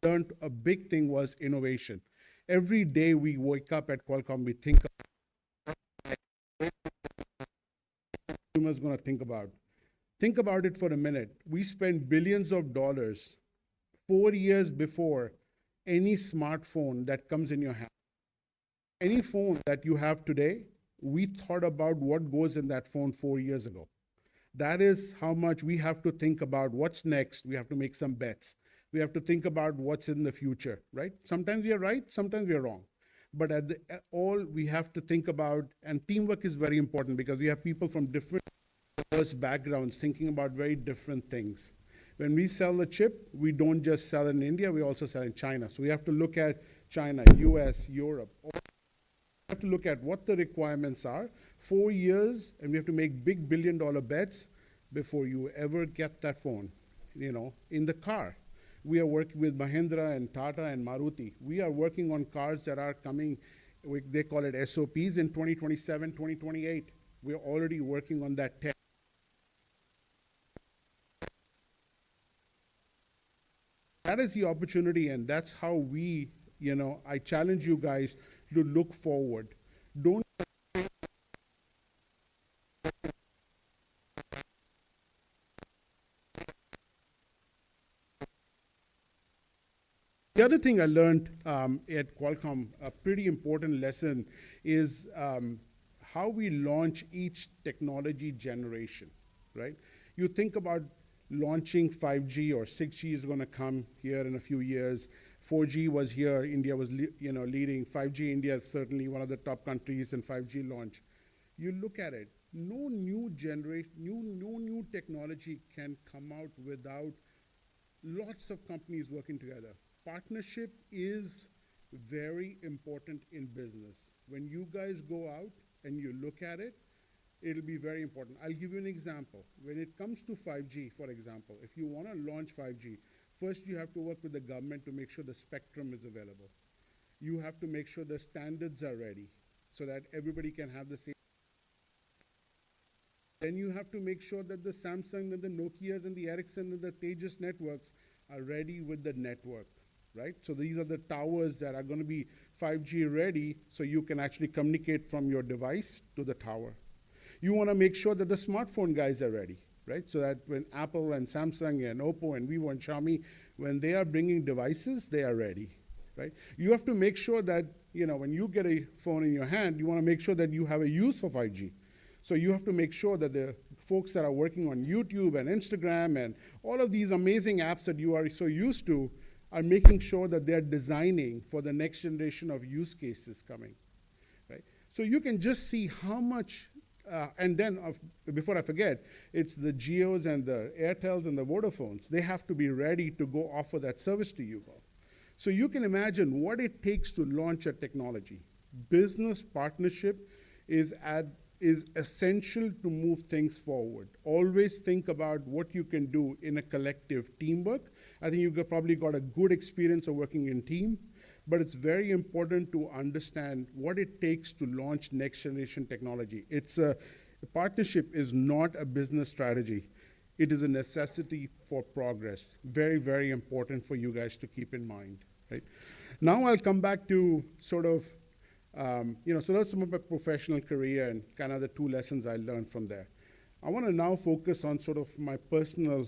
learned a big thing was innovation. Every day we wake up at Qualcomm, we think consumers going to think about. Think about it for a minute. We spend billions of dollars 4 years before any smartphone that comes in your hand. Any phone that you have today, we thought about what goes in that phone 4 years ago. That is how much we have to think about what's next. We have to make some bets. We have to think about what's in the future, right? Sometimes we are right, sometimes we are wrong. But at all, we have to think about, and teamwork is very important because we have people from different diverse backgrounds thinking about very different things. When we sell the chip, we don't just sell in India, we also sell in China. So we have to look at China, US, Europe. We have to look at what the requirements are. 4 years, and we have to make big billion-dollar bets before you ever get that phone, in the car. We are working with Mahindra and Tata and Maruti. We are working on cars that are coming, they call it SOPs in 2027, 2028. We're already working on that tech. That is the opportunity, and that's how we, I challenge you guys to look forward. Don't The other thing I learned at Qualcomm, a pretty important lesson, is how we launch each technology generation, right? You think about launching 5G or 6G is going to come here in a few years. 4G was here, India was leading. 5G, India is certainly one of the top countries in 5G launch. You look at it, no new technology can come out without lots of companies working together. Partnership is very important in business. When you guys go out and you look at it, it'll be very important. I'll give you an example. When it comes to 5G, for example, if you want to launch 5G, first you have to work with the government to make sure the spectrum is available. You have to make sure the standards are ready so that everybody can have the same. Then you have to make sure that the Samsung and the Nokias and the Ericsson and the Tejas networks are ready with the network, right? So these are the towers that are going to be 5G ready so you can actually communicate from your device to the tower. You want to make sure that the smartphone guys are ready, right? So that when Apple and Samsung and Oppo and Vivo and Xiaomi, when they are bringing devices, they are ready, right? You have to make sure that, when you get a phone in your hand, you want to make sure that you have a use for 5G. So you have to make sure that the folks that are working on YouTube and Instagram and all of these amazing apps that you are so used to are making sure that they're designing for the next generation of use cases coming, right? So you can just see how much, and then before I forget, it's the Geos and the Airtels and the Vodafones. They have to be ready to go offer that service to you all. So you can imagine what it takes to launch a technology. Business partnership is essential to move things forward. Always think about what you can do in a collective teamwork. I think you've probably got a good experience of working in team, but it's very important to understand what it takes to launch next generation technology. A partnership is not a business strategy. It is a necessity for progress. Very, very important for you guys to keep in mind, right? Now I'll come back to sort of so that's some of my professional career and kind of the 2 lessons I learned from there. I want to now focus on sort of my personal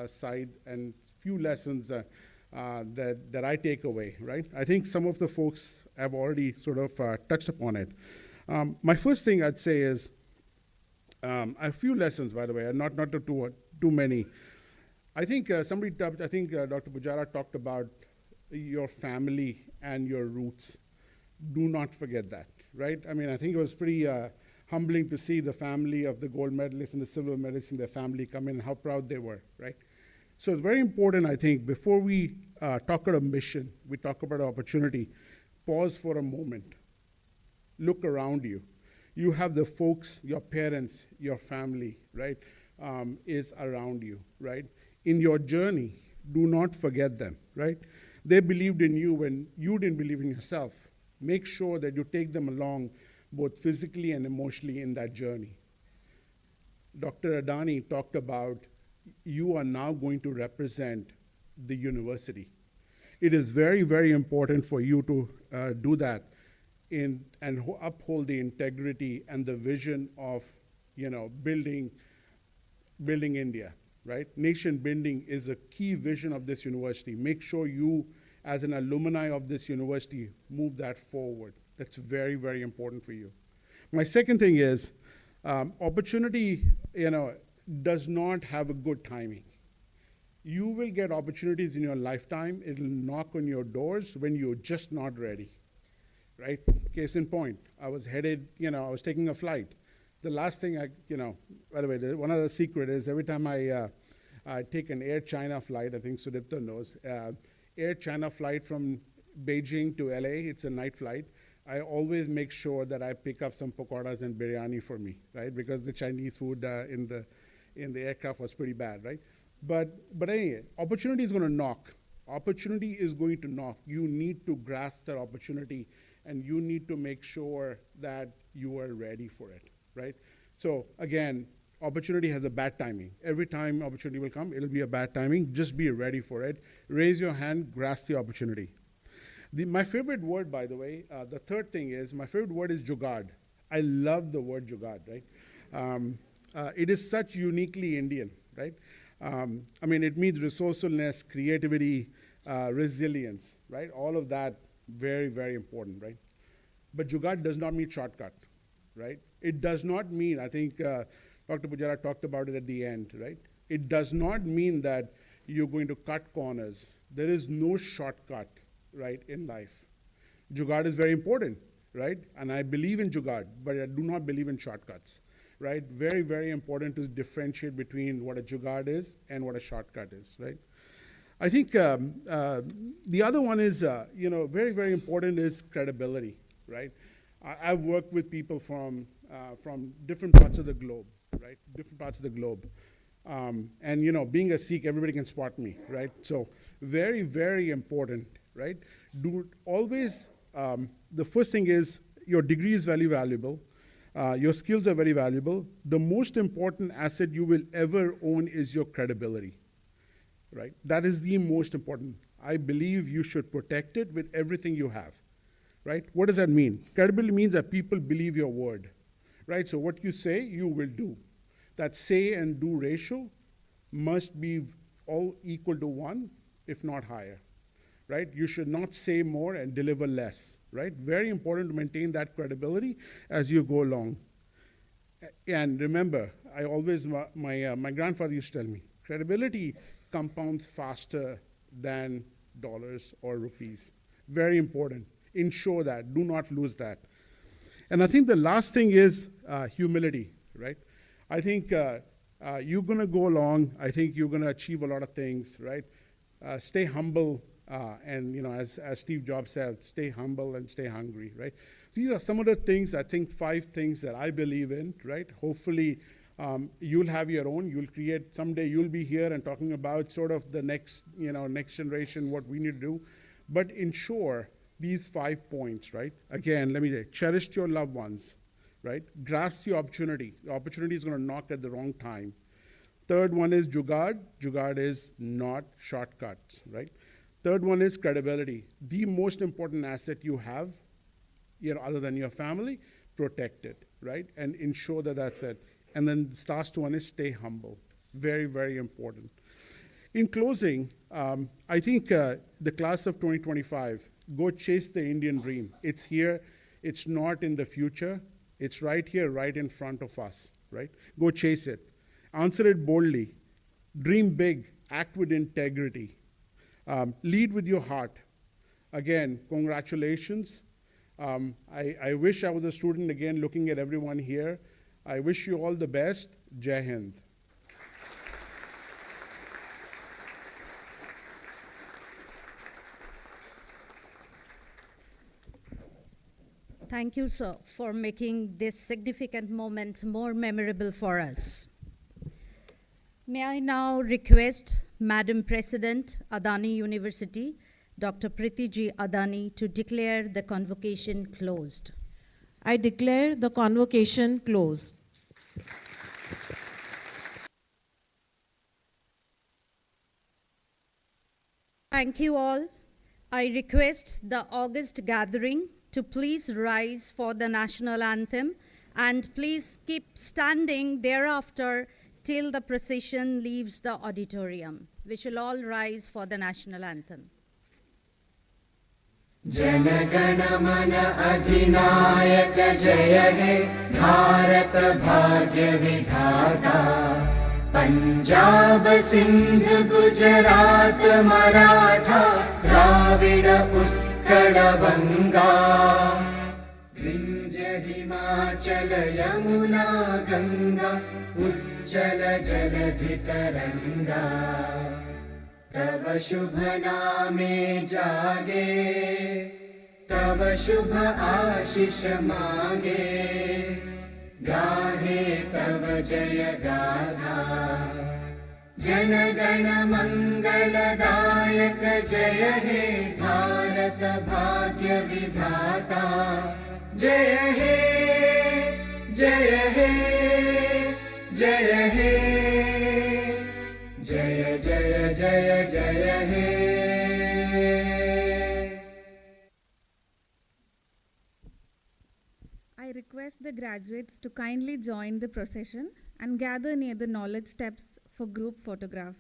side and few lessons that I take away, right? I think some of the folks have already sort of touched upon it. My first thing I'd say is a few lessons, by the way, and not too many. I think Dr. Pujara talked about your family and your roots. Do not forget that, right? I mean, I think it was pretty humbling to see the family of the gold medalists and the silver medalists and their family come in, how proud they were, right? So it's very important, I think, before we talk about a mission, we talk about an opportunity, pause for a moment. Look around you. You have the folks, your parents, your family, right, is around you, right? In your journey, do not forget them, right? They believed in you when you didn't believe in yourself. Make sure that you take them along both physically and emotionally in that journey. Dr. Adani talked about you are now going to represent the university. It is very, very important for you to do that and uphold the integrity and the vision of building India. right? Nation building is a key vision of this university. Make sure you, as an alumni of this university, move that forward. That's very, very important for you. My second thing is, opportunity, does not have a good timing. You will get opportunities in your lifetime. It'll knock on your doors when you're just not ready, right? Case in point, I was headed, I was taking a flight. The last thing by the way, one other secret is every time I take an Air China flight, I think Sudipta knows, Air China flight from Beijing to LA, it's a night flight. I always make sure that I pick up some pakoras and biryani for me, right? Because the Chinese food in the aircraft was pretty bad, right? But anyway, opportunity is going to knock. Opportunity is going to knock. You need to grasp that opportunity, and you need to make sure that you are ready for it, right? So again, opportunity has a bad timing. Every time opportunity will come, it'll be a bad timing. Just be ready for it. Raise your hand, grasp the opportunity. My favorite word, by the way, the third thing is, my favorite word is jugaad. I love the word jugaad, right? It is such uniquely Indian, right? It means resourcefulness, creativity, resilience, right? All of that, very, very important, right? But jugaad does not mean shortcut, right? It does not mean, I think Dr. Pujara talked about it at the end, right? It does not mean that you're going to cut corners. There is no shortcut, right, in life. Jugaad is very important, right? And I believe in jugaad, but I do not believe in shortcuts, right? Very, very important to differentiate between what a jugaad is and what a shortcut is, right? I think the other one is, very, very important is credibility, right? I've worked with people from different parts of the globe, right? Different parts of the globe. And, being a Sikh, everybody can spot me, right? So very, very important, right? Do always, the first thing is your degree is very valuable. Your skills are very valuable. The most important asset you will ever own is your credibility, right? That is the most important. I believe you should protect it with everything you have, right? What does that mean? Credibility means that people believe your word, right? So what you say, you will do. That say and do ratio must be all equal to 1, if not higher, right? You should not say more and deliver less, right? Very important to maintain that credibility as you go along. And remember, I always, my grandfather used to tell me, credibility compounds faster than dollars or rupees. Very important. Ensure that. Do not lose that. And I think the last thing is humility, right? I think you're going to go along. I think you're going to achieve a lot of things, right? Stay humble. And, as Steve Jobs said, stay humble and stay hungry, right? So these are some of the things, I think 5 things that I believe in, right? Hopefully, you'll have your own. You'll create, someday you'll be here and talking about sort of the next, next generation, what we need to do. But ensure these 5 points, right? Again, let me say, cherish your loved ones, right? Grasp the opportunity. The opportunity is going to knock at the wrong time. Third one is jugaad. Jugaad is not shortcuts, right? Third one is credibility. The most important asset you have, other than your family, protect it, right? And ensure that that's it. And then the last one is stay humble. Very, very important. In closing, I think the class of 2025, go chase the Indian dream. It's here. It's not in the future. It's right here, right in front of us, right? Go chase it. Answer it boldly. Dream big. Act with integrity. Lead with your heart. Again, congratulations. I wish I was a student again, looking at everyone here. I wish you all the best. Jai Hind. Thank you, sir, for making this significant moment more memorable for us. May I now request Madam President, Adani University, Dr. Priti Adani, to declare the convocation closed. I declare the convocation closed. Thank you all. I request the August gathering to please rise for the national anthem and please keep standing thereafter till the procession leaves the auditorium. We shall all rise for the national anthem. जनगण मन अधिनायक जय हे भारत भाग्य विधाता पंजाब सिंध गुजरात मराठा द्राविड उत्कल बंगा विंध्य हिमाचल यमुना गंगा उज्जल जलधि तरंगा तव शुभ नामे जागे तव शुभ आशीष मांगे गाहे तव जय गाथा जनगण मंगलदायक जय हे भारत भाग्य विधाता जय हे जय हे जय हे जय जय जय जय हे I request the graduates to kindly join the procession and gather near the knowledge steps for group photograph.